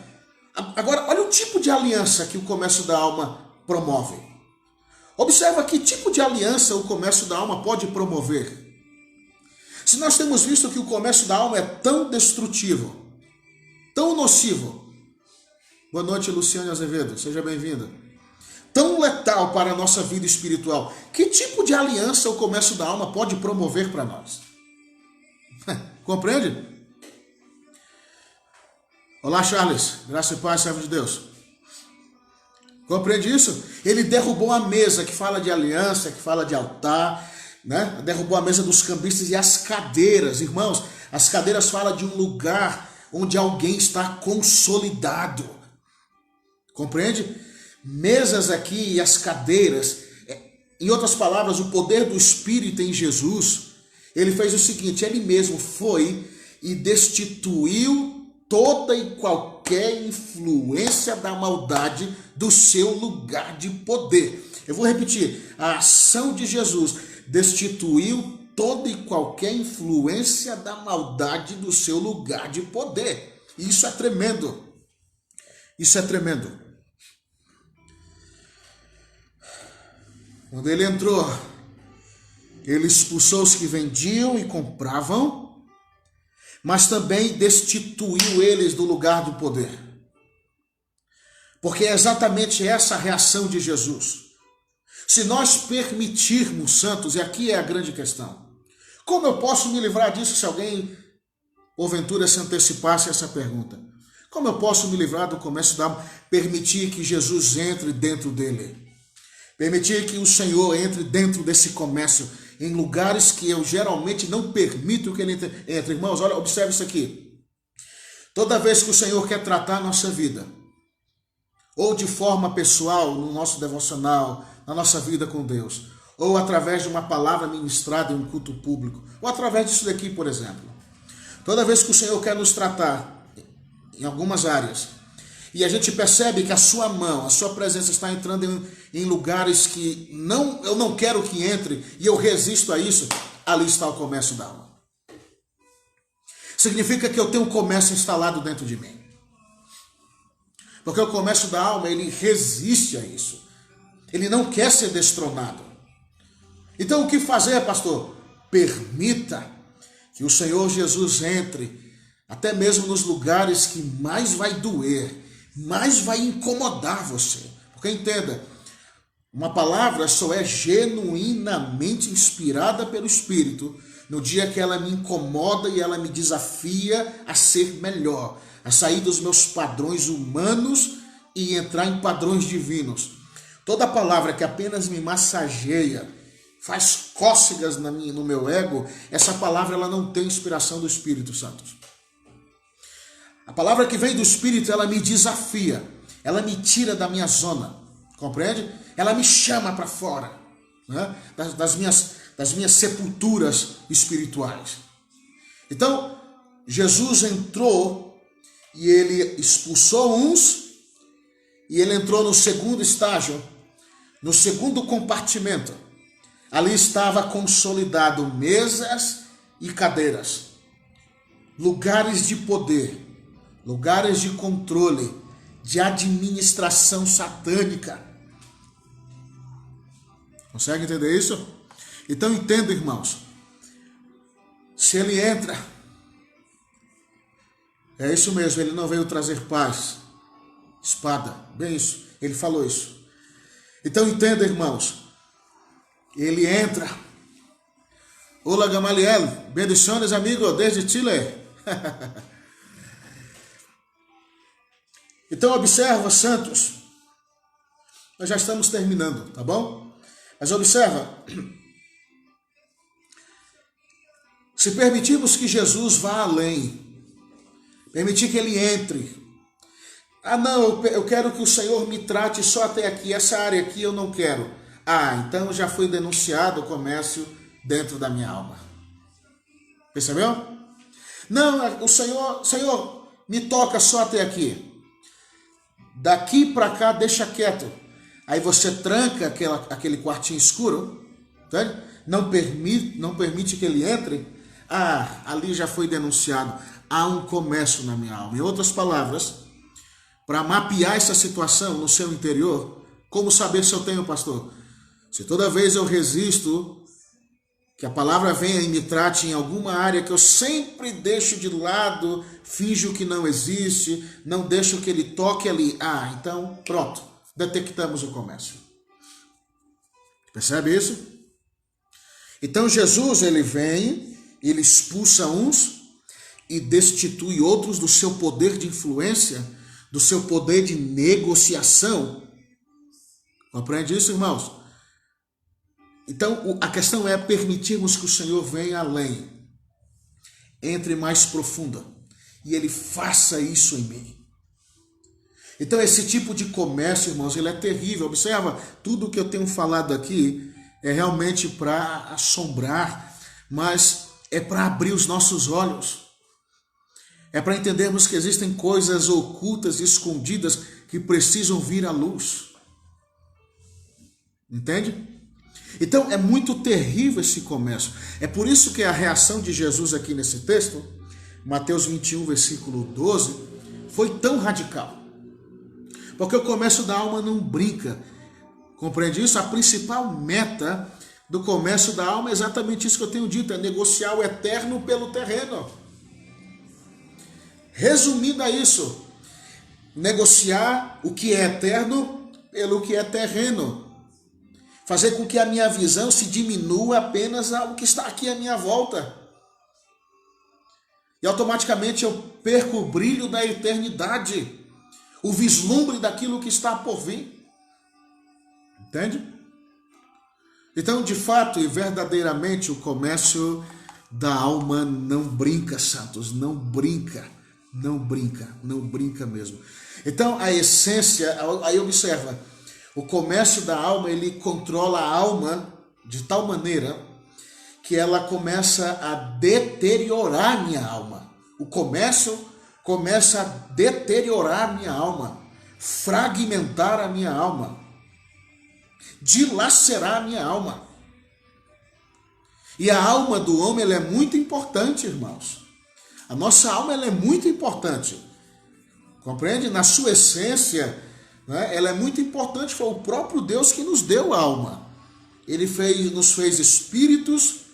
Agora, olha o tipo de aliança que o comércio da alma promove. Observa que tipo de aliança o comércio da alma pode promover. Se nós temos visto que o comércio da alma é tão destrutivo, tão nocivo. Boa noite, Luciane Azevedo, seja bem-vinda. Tão letal para a nossa vida espiritual. Que tipo de aliança o comércio da alma pode promover para nós? Compreende? Olá, Charles. Graça e paz, servo de Deus. Compreende isso? Ele derrubou a mesa que fala de aliança, que fala de altar, né? Derrubou a mesa dos cambistas e as cadeiras. Irmãos, as cadeiras falam de um lugar onde alguém está consolidado. Compreende? Mesas aqui e as cadeiras, em outras palavras, o poder do Espírito em Jesus, ele fez o seguinte, ele mesmo foi e destituiu toda e qualquer influência da maldade do seu lugar de poder. Eu vou repetir, a ação de Jesus destituiu toda e qualquer influência da maldade do seu lugar de poder. Isso é tremendo. Isso é tremendo. Quando ele entrou, ele expulsou os que vendiam e compravam, mas também destituiu eles do lugar do poder. Porque é exatamente essa a reação de Jesus. Se nós permitirmos, santos, e aqui é a grande questão, como eu posso me livrar disso se alguém, porventura, se antecipasse essa pergunta? Como eu posso me livrar do comércio da alma? Permitir que Jesus entre dentro dele. Permitir que o Senhor entre dentro desse comércio, em lugares que eu geralmente não permito que ele entre. Irmãos, olha, observe isso aqui. Toda vez que o Senhor quer tratar a nossa vida, ou de forma pessoal, no nosso devocional, na nossa vida com Deus, ou através de uma palavra ministrada em um culto público, ou através disso daqui, por exemplo. Toda vez que o Senhor quer nos tratar em algumas áreas, e a gente percebe que a sua mão, a sua presença está entrando em lugares que eu não quero que entre e eu resisto a isso, ali está o comércio da alma. Significa que eu tenho um comércio instalado dentro de mim. Porque o comércio da alma, ele resiste a isso. Ele não quer ser destronado. Então o que fazer, pastor? Permita que o Senhor Jesus entre, até mesmo nos lugares que mais vai doer, mais vai incomodar você. Porque entenda, uma palavra só é genuinamente inspirada pelo Espírito no dia que ela me incomoda e ela me desafia a ser melhor, a sair dos meus padrões humanos e entrar em padrões divinos. Toda palavra que apenas me massageia, faz cócegas no meu ego, essa palavra ela não tem inspiração do Espírito Santo. A palavra que vem do Espírito, ela me desafia, ela me tira da minha zona, compreende? Ela me chama para fora, né? das minhas sepulturas espirituais. Então, Jesus entrou e ele expulsou uns, e ele entrou no segundo estágio, no segundo compartimento. Ali estava consolidado mesas e cadeiras, lugares de poder, lugares de controle, de administração satânica. Consegue entender isso? Então entenda, irmãos. Se ele entra, é isso mesmo, ele não veio trazer paz, espada, bem isso, ele falou isso. Então entenda, irmãos. Ele entra. Olá, Gamaliel. Bendiciones, amigo, desde Chile. Então, observa, santos. Nós já estamos terminando, tá bom? Mas observa. Se permitirmos que Jesus vá além, permitir que ele entre. Ah, não, eu quero que o Senhor me trate só até aqui. Essa área aqui eu não quero. Ah, então já foi denunciado o comércio dentro da minha alma. Percebeu? Não, o Senhor, me toca só até aqui. Daqui para cá, deixa quieto. Aí você tranca aquele quartinho escuro, tá? Não permite que ele entre. Ah, ali já foi denunciado. Há um comércio na minha alma. Em outras palavras, para mapear essa situação no seu interior, como saber se eu tenho, pastor? Se toda vez eu resisto, que a palavra venha e me trate em alguma área que eu sempre deixo de lado, finjo que não existe, não deixo que ele toque ali. Ah, então pronto, detectamos o comércio. Percebe isso? Então Jesus, ele vem, ele expulsa uns e destitui outros do seu poder de influência, do seu poder de negociação. Compreende isso, irmãos? Então, a questão é permitirmos que o Senhor venha além, entre mais profunda, e Ele faça isso em mim. Então, esse tipo de comércio, irmãos, ele é terrível. Observa, tudo que eu tenho falado aqui é realmente para assombrar, mas é para abrir os nossos olhos. É para entendermos que existem coisas ocultas e escondidas que precisam vir à luz. Entende? Então é muito terrível esse comércio. É por isso que a reação de Jesus aqui nesse texto, Mateus 21, versículo 12, foi tão radical. Porque o comércio da alma não brinca. Compreende isso? A principal meta do comércio da alma é exatamente isso que eu tenho dito, é negociar o eterno pelo terreno. Resumindo a isso, negociar o que é eterno pelo que é terreno. Fazer com que a minha visão se diminua apenas ao que está aqui à minha volta. E automaticamente eu perco o brilho da eternidade, o vislumbre daquilo que está por vir. Entende? Então, de fato e verdadeiramente, o comércio da alma não brinca, santos, não brinca. Não brinca mesmo. Então, a essência, aí observa, o comércio da alma, ele controla a alma de tal maneira que ela começa a deteriorar minha alma. O comércio começa a deteriorar minha alma, fragmentar a minha alma, dilacerar a minha alma. E a alma do homem, ela é muito importante, irmãos. A nossa alma, ela é muito importante. Compreende? Na sua essência, né, ela é muito importante. Foi o próprio Deus que nos deu a alma. Ele nos fez espíritos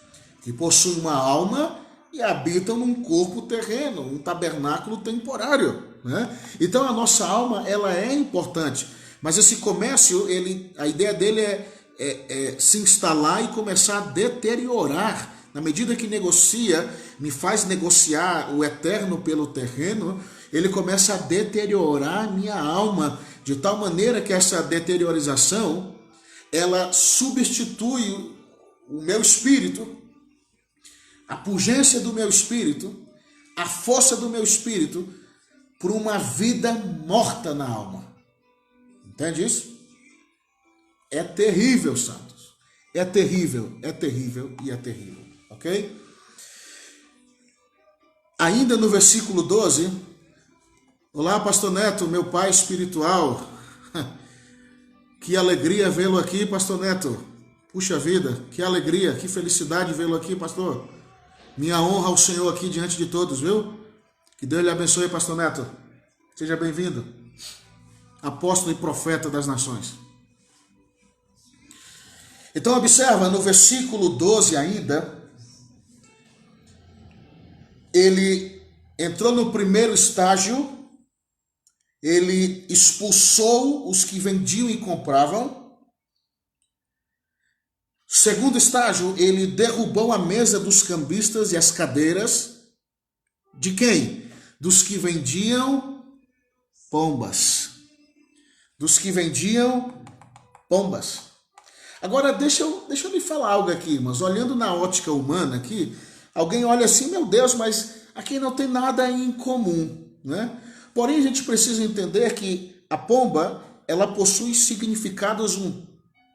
que possuem uma alma e habitam num corpo terreno, um tabernáculo temporário, né? Então a nossa alma, ela é importante. Mas esse comércio, a ideia dele é se instalar e começar a deteriorar na medida que negocia, me faz negociar o eterno pelo terreno, ele começa a deteriorar a minha alma, de tal maneira que essa deteriorização, ela substitui o meu espírito, a pungência do meu espírito, a força do meu espírito, por uma vida morta na alma. Entende isso? É terrível, santos. É terrível, é terrível e é terrível. Ok? Ainda no versículo 12. Olá, pastor Neto, meu pai espiritual. Que alegria vê-lo aqui, pastor Neto. Puxa vida, que alegria, que felicidade vê-lo aqui, pastor. Minha honra ao Senhor aqui diante de todos, viu? Que Deus lhe abençoe, pastor Neto. Seja bem-vindo. Apóstolo e profeta das nações. Então observa, no versículo 12 ainda, ele entrou no primeiro estágio, ele expulsou os que vendiam e compravam. Segundo estágio, ele derrubou a mesa dos cambistas e as cadeiras. De quem? Dos que vendiam pombas. Dos que vendiam pombas. Agora, deixa eu lhe falar algo aqui, irmãos. Olhando na ótica humana aqui, alguém olha assim, meu Deus, mas aqui não tem nada em comum, né? Porém, a gente precisa entender que a pomba, ela possui significados um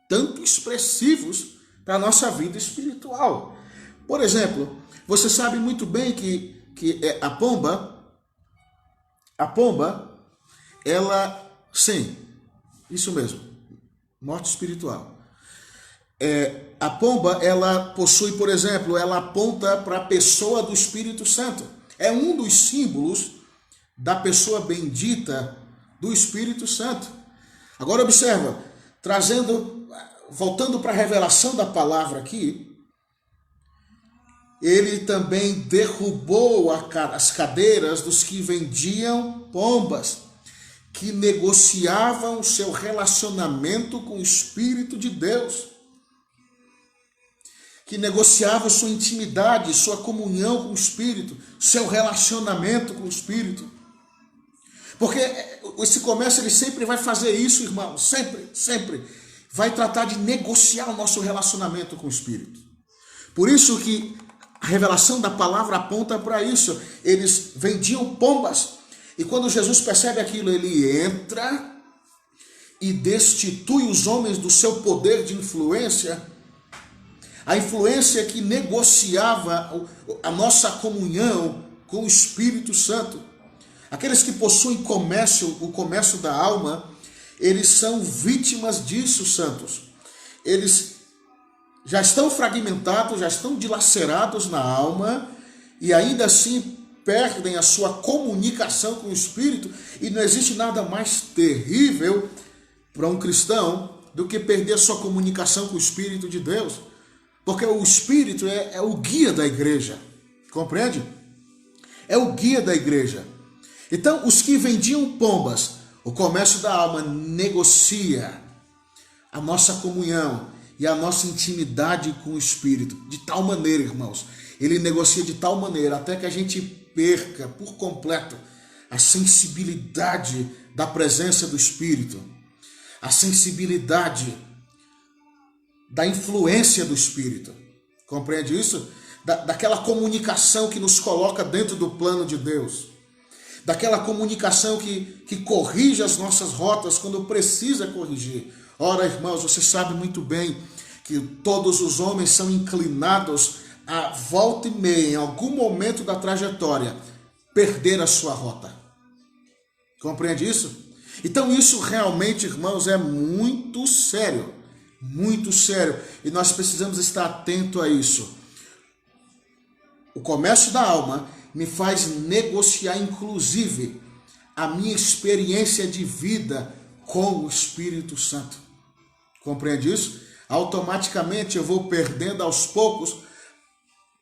tanto expressivos para a nossa vida espiritual. Por exemplo, você sabe muito bem que a pomba, ela, sim, isso mesmo, morte espiritual. A pomba, ela possui, por exemplo, ela aponta para a pessoa do Espírito Santo. É um dos símbolos da pessoa bendita do Espírito Santo. Agora observa, voltando para a revelação da palavra aqui, ele também derrubou as cadeiras dos que vendiam pombas, que negociavam o seu relacionamento com o Espírito de Deus, que negociavam sua intimidade, sua comunhão com o Espírito, seu relacionamento com o Espírito. Porque esse comércio ele sempre vai fazer isso, irmão, sempre vai tratar de negociar o nosso relacionamento com o Espírito. Por isso que a revelação da palavra aponta para isso. Eles vendiam pombas. E quando Jesus percebe aquilo, ele entra e destitui os homens do seu poder de influência. A influência que negociava a nossa comunhão com o Espírito Santo. Aqueles que possuem o comércio da alma, eles são vítimas disso, santos. Eles já estão fragmentados, já estão dilacerados na alma e ainda assim perdem a sua comunicação com o Espírito. E não existe nada mais terrível para um cristão do que perder a sua comunicação com o Espírito de Deus. Porque o Espírito é o guia da igreja, compreende? É o guia da igreja. Então, os que vendiam pombas, o comércio da alma negocia a nossa comunhão e a nossa intimidade com o Espírito. De tal maneira, irmãos, ele negocia de tal maneira até que a gente perca por completo a sensibilidade da presença do Espírito, a sensibilidade da influência do Espírito. Compreende isso? Daquela comunicação que nos coloca dentro do plano de Deus. Daquela comunicação que corrige as nossas rotas quando precisa corrigir. Ora, irmãos, você sabe muito bem que todos os homens são inclinados a volta e meia, em algum momento da trajetória, perder a sua rota. Compreende isso? Então isso realmente, irmãos, é muito sério. Muito sério. E nós precisamos estar atento a isso. O comércio da alma me faz negociar, inclusive, a minha experiência de vida com o Espírito Santo. Compreende isso? Automaticamente eu vou perdendo aos poucos,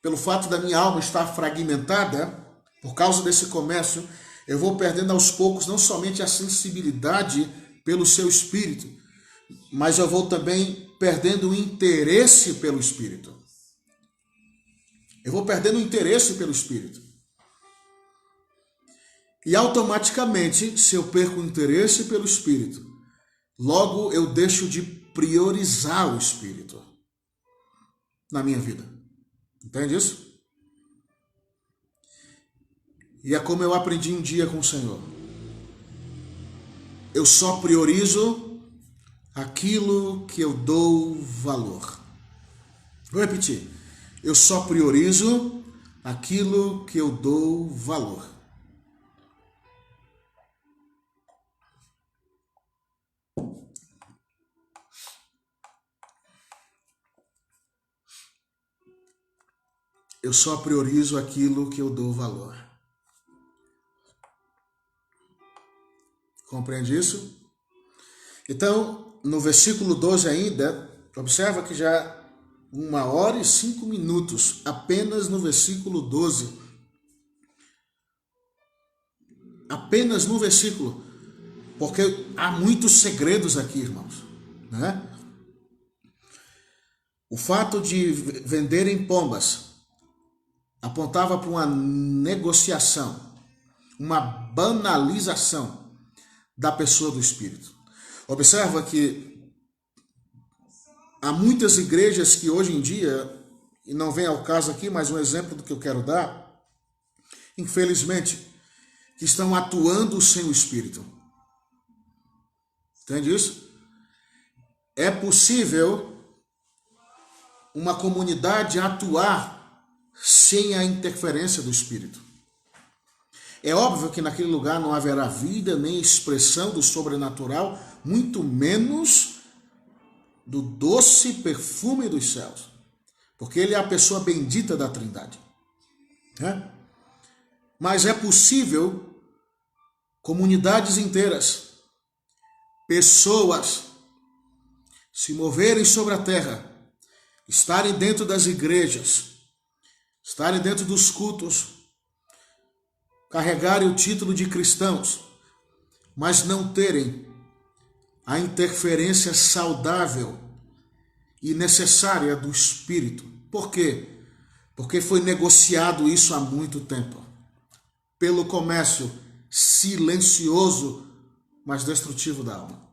pelo fato da minha alma estar fragmentada, por causa desse comércio, eu vou perdendo aos poucos não somente a sensibilidade pelo seu Espírito, mas eu vou também perdendo o interesse pelo Espírito. Eu vou perdendo o interesse pelo Espírito. E automaticamente, se eu perco o interesse pelo Espírito, logo eu deixo de priorizar o Espírito na minha vida. Entende isso? E é como eu aprendi um dia com o Senhor. Eu só priorizo aquilo que eu dou valor. Vou repetir. Eu só priorizo aquilo que eu dou valor. Eu só priorizo aquilo que eu dou valor. Compreende isso? Então, no versículo 12 ainda, observa que já 1h05, apenas no versículo 12. Apenas no versículo. Porque há muitos segredos aqui, irmãos. Né? O fato de venderem pombas apontava para uma negociação, uma banalização da pessoa do Espírito. Observa que há muitas igrejas que hoje em dia, e não vem ao caso aqui, mas um exemplo do que eu quero dar, infelizmente, que estão atuando sem o Espírito. Entende isso? É possível uma comunidade atuar sem a interferência do Espírito. É óbvio que naquele lugar não haverá vida nem expressão do sobrenatural, muito menos do doce perfume dos céus, porque ele é a pessoa bendita da Trindade. Né? Mas é possível comunidades inteiras, pessoas se moverem sobre a terra, estarem dentro das igrejas, estarem dentro dos cultos, carregarem o título de cristãos, mas não terem a interferência saudável e necessária do Espírito. Por quê? Porque foi negociado isso há muito tempo, pelo comércio silencioso, mas destrutivo da alma.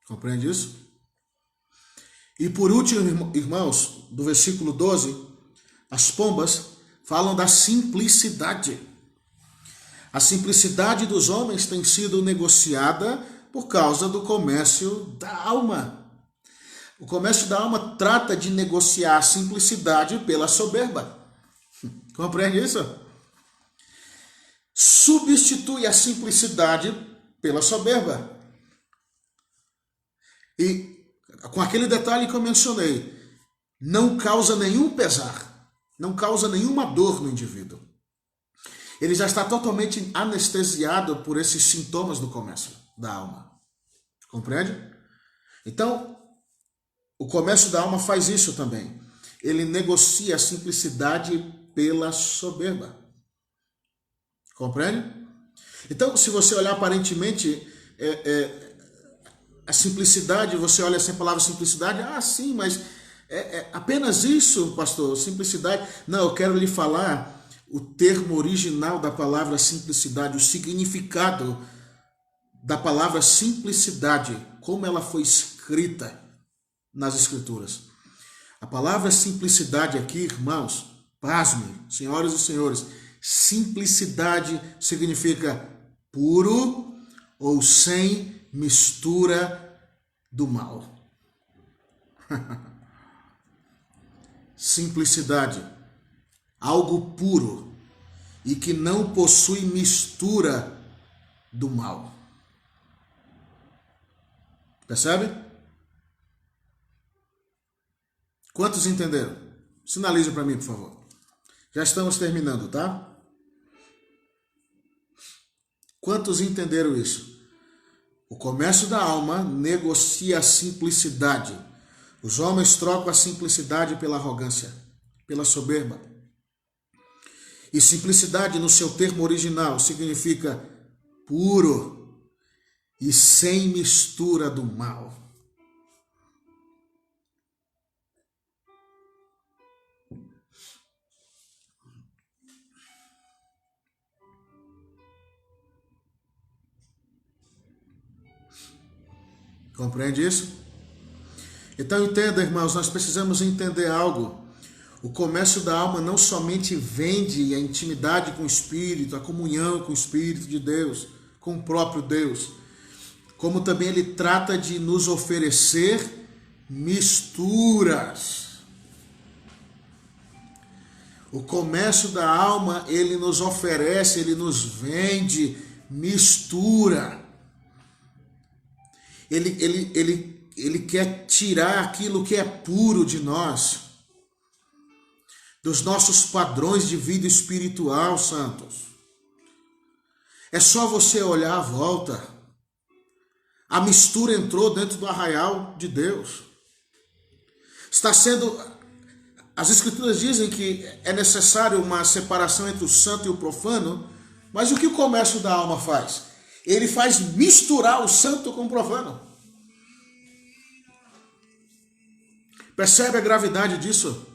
Compreende isso? E por último, irmãos, do versículo 12, as pombas falam da simplicidade. A simplicidade dos homens tem sido negociada por causa do comércio da alma. O comércio da alma trata de negociar a simplicidade pela soberba. Compreende isso? Substitui a simplicidade pela soberba. E com aquele detalhe que eu mencionei, não causa nenhum pesar, não causa nenhuma dor no indivíduo. Ele já está totalmente anestesiado por esses sintomas do comércio da alma. Compreende? Então, o comércio da alma faz isso também. Ele negocia a simplicidade pela soberba. Compreende? Então, se você olhar aparentemente, a simplicidade, você olha assim a palavra simplicidade, sim, mas apenas isso, pastor, simplicidade. Não, eu quero lhe falar o termo original da palavra simplicidade, o significado da palavra simplicidade, como ela foi escrita nas Escrituras. A palavra simplicidade aqui, irmãos, pasmem, senhoras e senhores, simplicidade significa puro ou sem mistura do mal. Simplicidade, algo puro e que não possui mistura do mal. Percebe? Quantos entenderam? Sinalize para mim, por favor. Já estamos terminando, tá? Quantos entenderam isso? O comércio da alma negocia a simplicidade. Os homens trocam a simplicidade pela arrogância, pela soberba. E simplicidade, no seu termo original, significa puro e sem mistura do mal. Compreende isso? Então entenda, irmãos, nós precisamos entender algo. O comércio da alma não somente vende a intimidade com o Espírito, a comunhão com o Espírito de Deus, com o próprio Deus, como também ele trata de nos oferecer misturas. O comércio da alma, ele nos oferece, ele nos vende mistura. Ele quer tirar aquilo que é puro de nós, dos nossos padrões de vida espiritual, santos. É só você olhar à volta. A mistura entrou dentro do arraial de Deus. Está sendo... As Escrituras dizem que é necessário uma separação entre o santo e o profano, mas o que o comércio da alma faz? Ele faz misturar o santo com o profano. Percebe a gravidade disso?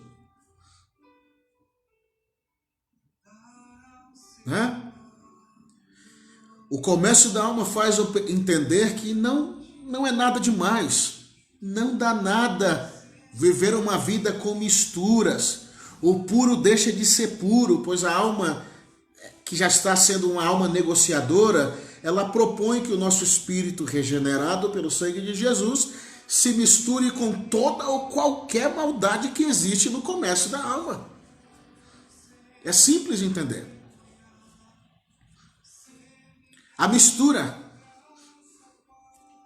Né? O comércio da alma faz eu entender que não é nada demais. Não dá nada viver uma vida com misturas. O puro deixa de ser puro, pois a alma, que já está sendo uma alma negociadora, ela propõe que o nosso espírito regenerado pelo sangue de Jesus se misture com toda ou qualquer maldade que existe no comércio da alma. É simples de entender. A mistura,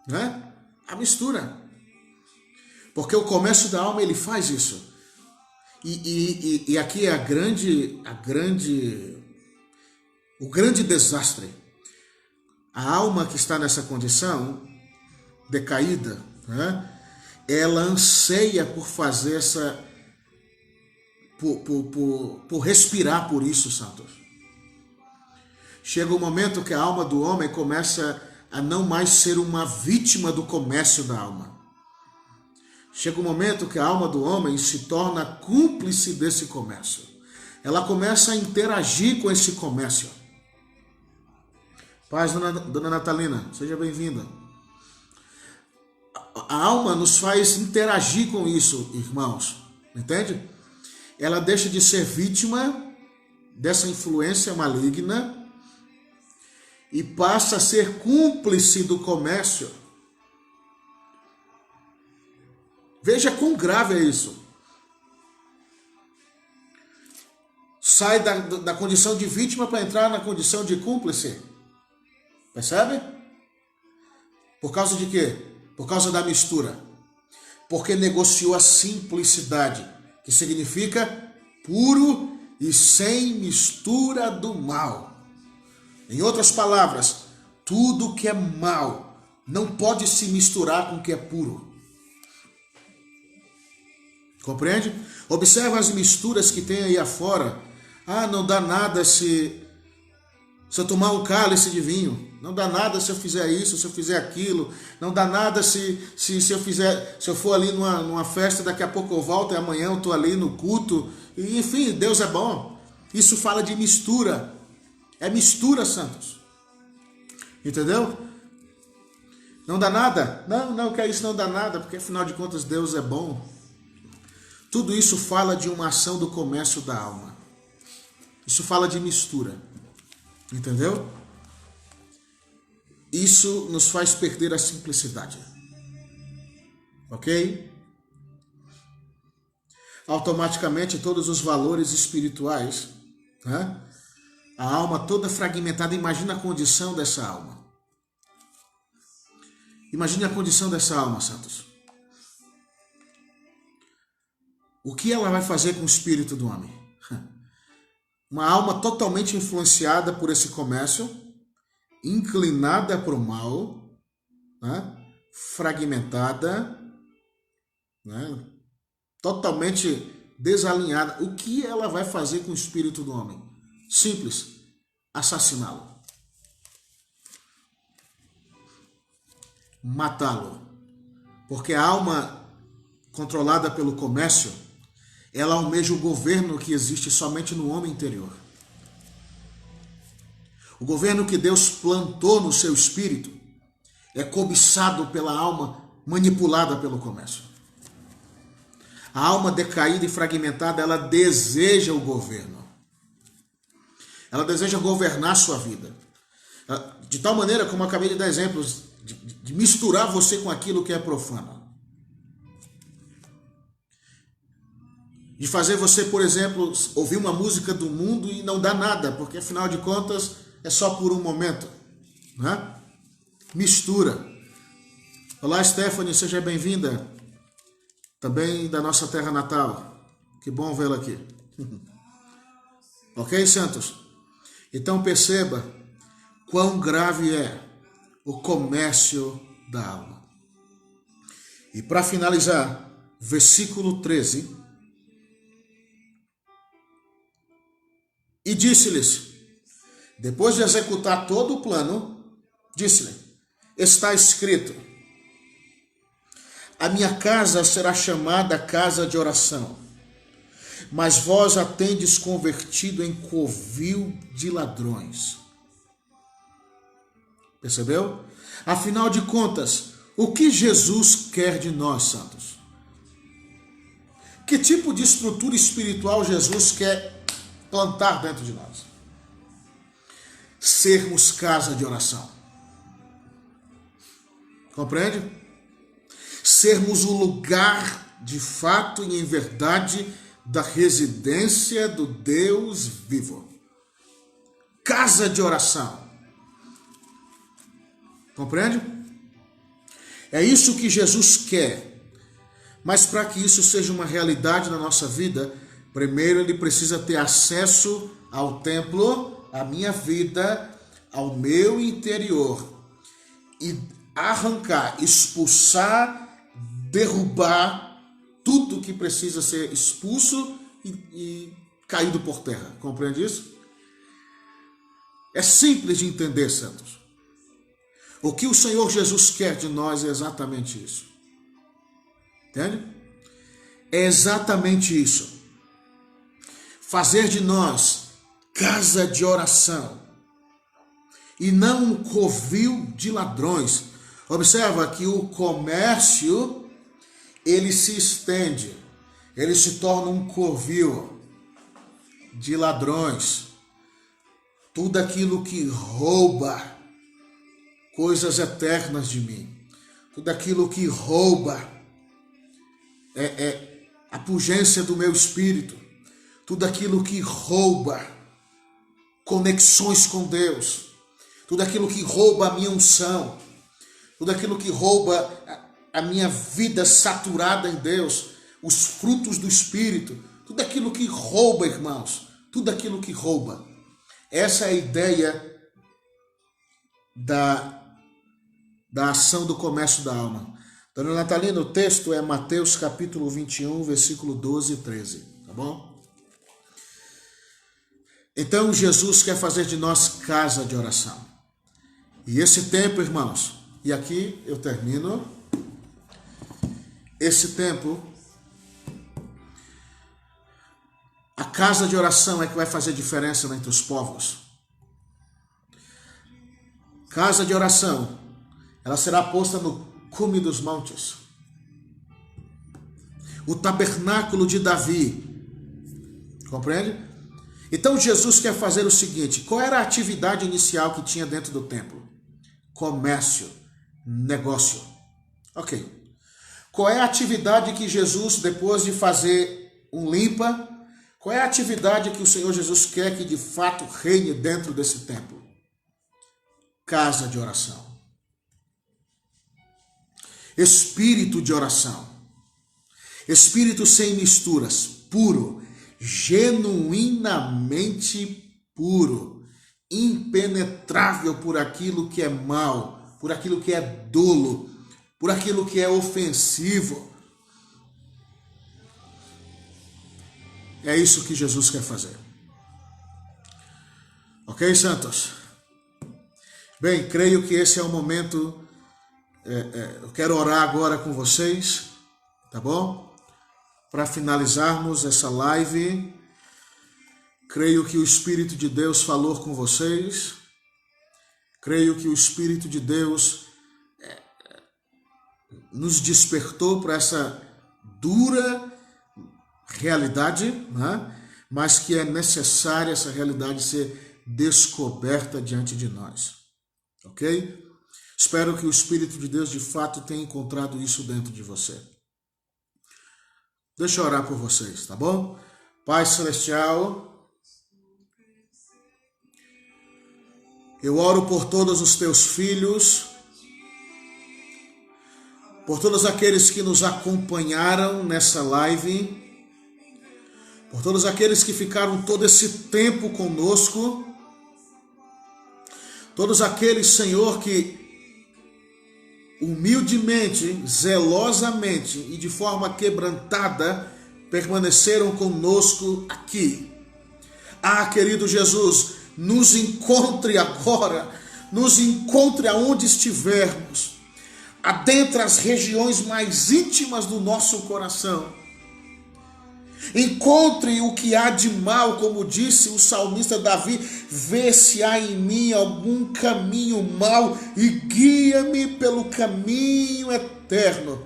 né? A mistura. Porque o comércio da alma, ele faz isso. E aqui é o grande desastre. A alma que está nessa condição decaída, né? Ela anseia por fazer por respirar por isso, santos. Chega um momento que a alma do homem começa a não mais ser uma vítima do comércio da alma. Chega um momento que a alma do homem se torna cúmplice desse comércio. Ela começa a interagir com esse comércio. Paz, dona Natalina, seja bem-vinda. A alma nos faz interagir com isso, irmãos. Entende? Ela deixa de ser vítima dessa influência maligna e passa a ser cúmplice do comércio. Veja quão grave é isso. Sai da condição de vítima para entrar na condição de cúmplice. Percebe? Por causa de quê? Por causa da mistura. Porque negociou a simplicidade, que significa puro e sem mistura do mal. Em outras palavras, tudo que é mal não pode se misturar com o que é puro. Compreende? Observa as misturas que tem aí afora. Ah, não dá nada se eu tomar um cálice de vinho. Não dá nada se eu fizer isso, se eu fizer aquilo. Não dá nada se eu for ali numa festa, daqui a pouco eu volto e amanhã eu estou ali no culto. E, enfim, Deus é bom. Isso fala de mistura. É mistura, santos. Entendeu? Não dá nada? Não, que isso não dá nada, porque afinal de contas Deus é bom. Tudo isso fala de uma ação do comércio da alma. Isso fala de mistura. Entendeu? Isso nos faz perder a simplicidade. Ok? Automaticamente todos os valores espirituais, né? A alma toda fragmentada. Imagina a condição dessa alma. Imagine a condição dessa alma, santos. O que ela vai fazer com o espírito do homem? Uma alma totalmente influenciada por esse comércio, inclinada para o mal, né? Fragmentada, né? Totalmente desalinhada. O que ela vai fazer com o espírito do homem? Simples, assassiná-lo. Matá-lo. Porque a alma controlada pelo comércio, ela almeja o governo que existe somente no homem interior. O governo que Deus plantou no seu espírito é cobiçado pela alma manipulada pelo comércio. A alma decaída e fragmentada, ela deseja o governo. Ela deseja governar sua vida. De tal maneira, como eu acabei de dar exemplos, de misturar você com aquilo que é profano. De fazer você, por exemplo, ouvir uma música do mundo e não dar nada, porque afinal de contas é só por um momento. Né? Mistura. Olá, Stephanie, seja bem-vinda. Também da nossa terra natal. Que bom vê-la aqui. Ok, Santos? Então perceba quão grave é o comércio da alma. E para finalizar, versículo 13. E disse-lhes, depois de executar todo o plano, disse-lhe, está escrito, a minha casa será chamada casa de oração, mas vós a tendes convertido em covil de ladrões. Percebeu? Afinal de contas, o que Jesus quer de nós, santos? Que tipo de estrutura espiritual Jesus quer plantar dentro de nós? Sermos casa de oração. Compreende? Sermos o lugar, de fato e em verdade, da residência do Deus vivo. Casa de oração. Compreende? É isso que Jesus quer. Mas para que isso seja uma realidade na nossa vida, primeiro ele precisa ter acesso ao templo, à minha vida, ao meu interior. E arrancar, expulsar, derrubar tudo que precisa ser expulso e caído por terra. Compreende isso? É simples de entender, santos. O que o Senhor Jesus quer de nós é exatamente isso. Entende? É exatamente isso. Fazer de nós casa de oração e não um covil de ladrões. Observa que o comércio ele se estende, ele se torna um covil de ladrões. Tudo aquilo que rouba coisas eternas de mim, tudo aquilo que rouba a pungência do meu espírito, tudo aquilo que rouba conexões com Deus, tudo aquilo que rouba a minha unção, tudo aquilo que rouba a minha vida saturada em Deus, os frutos do Espírito, tudo aquilo que rouba, irmãos, tudo aquilo que rouba. Essa é a ideia da ação do comércio da alma. Dona Natalina, o texto é Mateus capítulo 21, versículo 12 e 13, tá bom? Então Jesus quer fazer de nós casa de oração. E esse tempo, irmãos, e aqui eu termino. Esse tempo, a casa de oração é que vai fazer diferença entre os povos. Casa de oração, ela será posta no cume dos montes. O tabernáculo de Davi. Compreende? Então Jesus quer fazer o seguinte, qual era a atividade inicial que tinha dentro do templo? Comércio, negócio. Ok. Qual é a atividade que Jesus, depois de fazer um limpa, qual é a atividade que o Senhor Jesus quer que de fato reine dentro desse templo? Casa de oração. Espírito de oração. Espírito sem misturas, puro, genuinamente puro, impenetrável por aquilo que é mal, por aquilo que é dolo, por aquilo que é ofensivo. É isso que Jesus quer fazer. Ok, santos? Bem, creio que esse é o momento. Eu quero orar agora com vocês, tá bom? Para finalizarmos essa live. Creio que o Espírito de Deus falou com vocês. Creio que o Espírito de Deus nos despertou para essa dura realidade, né? Mas que é necessária essa realidade ser descoberta diante de nós, ok? Espero que o Espírito de Deus de fato tenha encontrado isso dentro de você. Deixa eu orar por vocês, tá bom? Pai Celestial, eu oro por todos os teus filhos, por todos aqueles que nos acompanharam nessa live, por todos aqueles que ficaram todo esse tempo conosco, todos aqueles, Senhor, que humildemente, zelosamente e de forma quebrantada permaneceram conosco aqui. Ah, querido Jesus, nos encontre agora, nos encontre aonde estivermos, adentra as regiões mais íntimas do nosso coração. Encontre o que há de mal, como disse o salmista Davi, vê se há em mim algum caminho mau e guia-me pelo caminho eterno.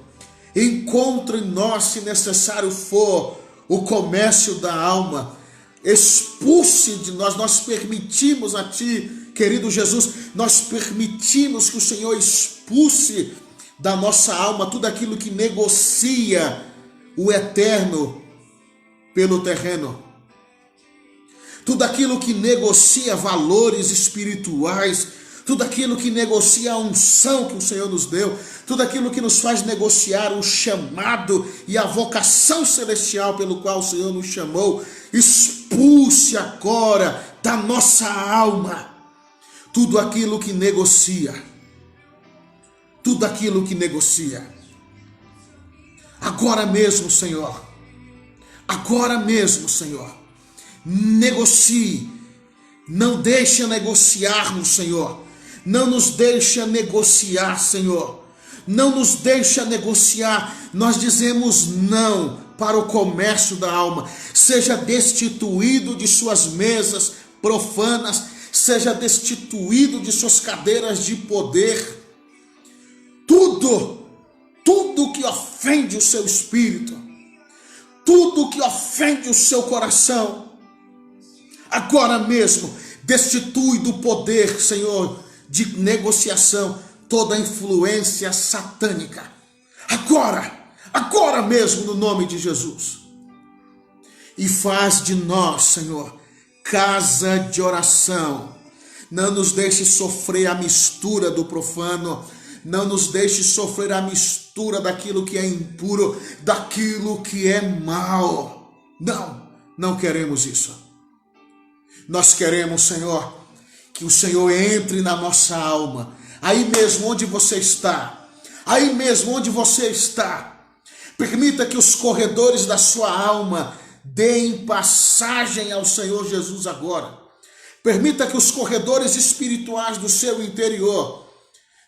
Encontre em nós, se necessário for, o comércio da alma. Expulse de nós, nós permitimos a Ti, querido Jesus, nós permitimos que o Senhor expulse da nossa alma tudo aquilo que negocia o eterno pelo terreno. Tudo aquilo que negocia valores espirituais, tudo aquilo que negocia a unção que o Senhor nos deu, tudo aquilo que nos faz negociar o chamado e a vocação celestial pelo qual o Senhor nos chamou, expulse agora da nossa alma tudo aquilo que negocia. Tudo aquilo que negocia. Agora mesmo, Senhor. Agora mesmo, Senhor, negocie, não deixe negociar-nos, Senhor, não nos deixa negociar, Senhor, não nos deixa negociar, nós dizemos não para o comércio da alma, seja destituído de suas mesas profanas, seja destituído de suas cadeiras de poder, tudo que ofende o seu espírito, tudo que ofende o seu coração, agora mesmo, destitui do poder, Senhor, de negociação, toda a influência satânica. Agora mesmo, no nome de Jesus. E faz de nós, Senhor, casa de oração. Não nos deixe sofrer a mistura do profano, não nos deixe sofrer a mistura daquilo que é impuro, daquilo que é mal. Não queremos isso. Nós queremos, Senhor, que o Senhor entre na nossa alma. Aí mesmo onde você está. Aí mesmo onde você está. Permita que os corredores da sua alma deem passagem ao Senhor Jesus agora. Permita que os corredores espirituais do seu interior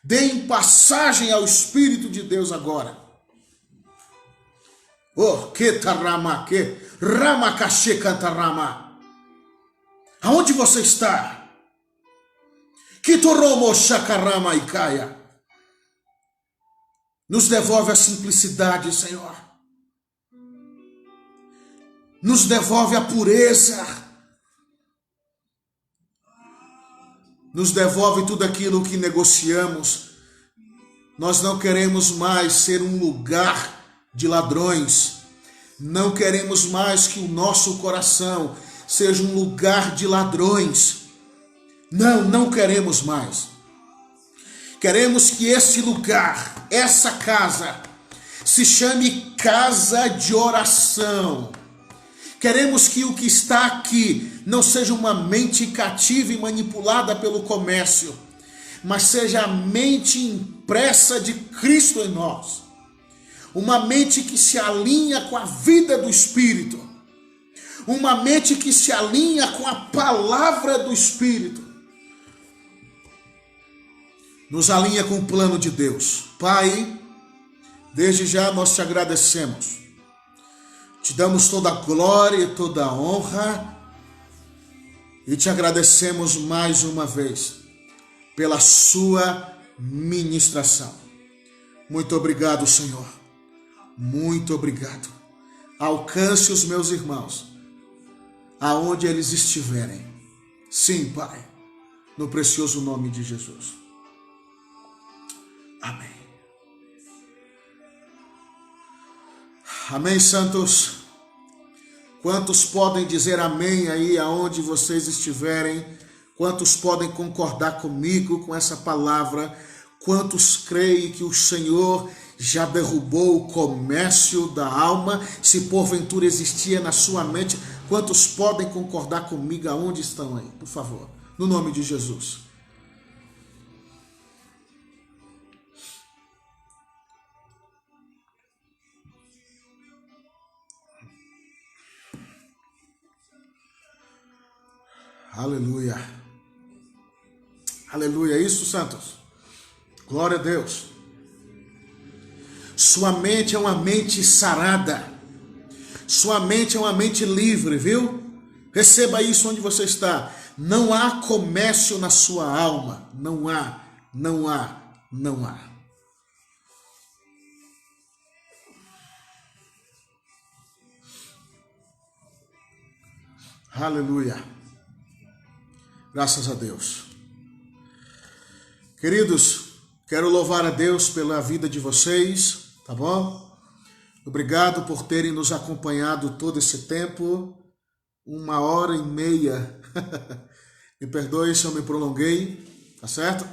deem passagem ao Espírito de Deus agora. Oh, que tarama, que ramacachê cantarama. Aonde você está? Que toromo chacarama e caia. Nos devolve a simplicidade, Senhor. Nos devolve a pureza. Nos devolve tudo aquilo que negociamos. Nós não queremos mais ser um lugar de ladrões. Não queremos mais que o nosso coração seja um lugar de ladrões. Não queremos mais. Queremos que esse lugar, essa casa, se chame casa de oração. Queremos que o que está aqui não seja uma mente cativa e manipulada pelo comércio, mas seja a mente impressa de Cristo em nós. Uma mente que se alinha com a vida do Espírito. Uma mente que se alinha com a palavra do Espírito. Nos alinha com o plano de Deus. Pai, desde já nós te agradecemos. Te damos toda a glória e toda a honra e te agradecemos mais uma vez pela sua ministração. Muito obrigado, Senhor. Muito obrigado. Alcance os meus irmãos, aonde eles estiverem. Sim, Pai, no precioso nome de Jesus. Amém. Amém, santos? Quantos podem dizer amém aí aonde vocês estiverem? Quantos podem concordar comigo com essa palavra? Quantos creem que o Senhor já derrubou o comércio da alma? Se porventura existia na sua mente, quantos podem concordar comigo aonde estão aí? Por favor, no nome de Jesus. Aleluia. Aleluia. É isso, santos. Glória a Deus. Sua mente é uma mente sarada. Sua mente é uma mente livre, viu? Receba isso onde você está. Não há comércio na sua alma. Não há, não há, não há. Aleluia. Graças a Deus. Queridos, quero louvar a Deus pela vida de vocês, tá bom? Obrigado por terem nos acompanhado todo esse tempo, 1h30. Me perdoe se eu me prolonguei, tá certo?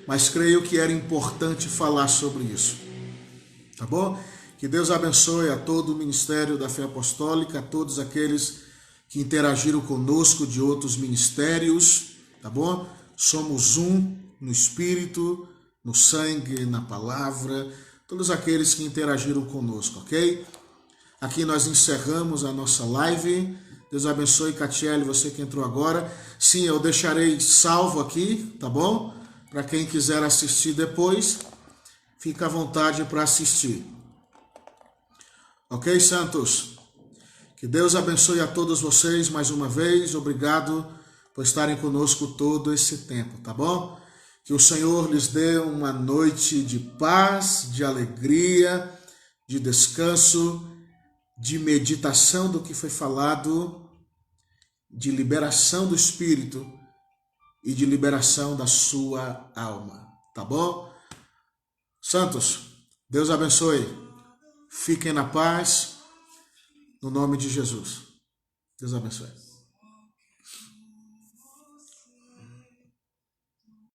Mas creio que era importante falar sobre isso, tá bom? Que Deus abençoe a todo o Ministério da Fé Apostólica, a todos aqueles que interagiram conosco de outros ministérios, tá bom? Somos um no Espírito, no sangue, na palavra, todos aqueles que interagiram conosco, ok? Aqui nós encerramos a nossa live. Deus abençoe, Catiele, você que entrou agora. Sim, eu deixarei salvo aqui, tá bom? Para quem quiser assistir depois, fica à vontade para assistir. Ok, santos? Que Deus abençoe a todos vocês mais uma vez. Obrigado por estarem conosco todo esse tempo, tá bom? Que o Senhor lhes dê uma noite de paz, de alegria, de descanso, de meditação do que foi falado, de liberação do Espírito e de liberação da sua alma, tá bom? Santos, Deus abençoe. Fiquem na paz. No nome de Jesus. Deus abençoe.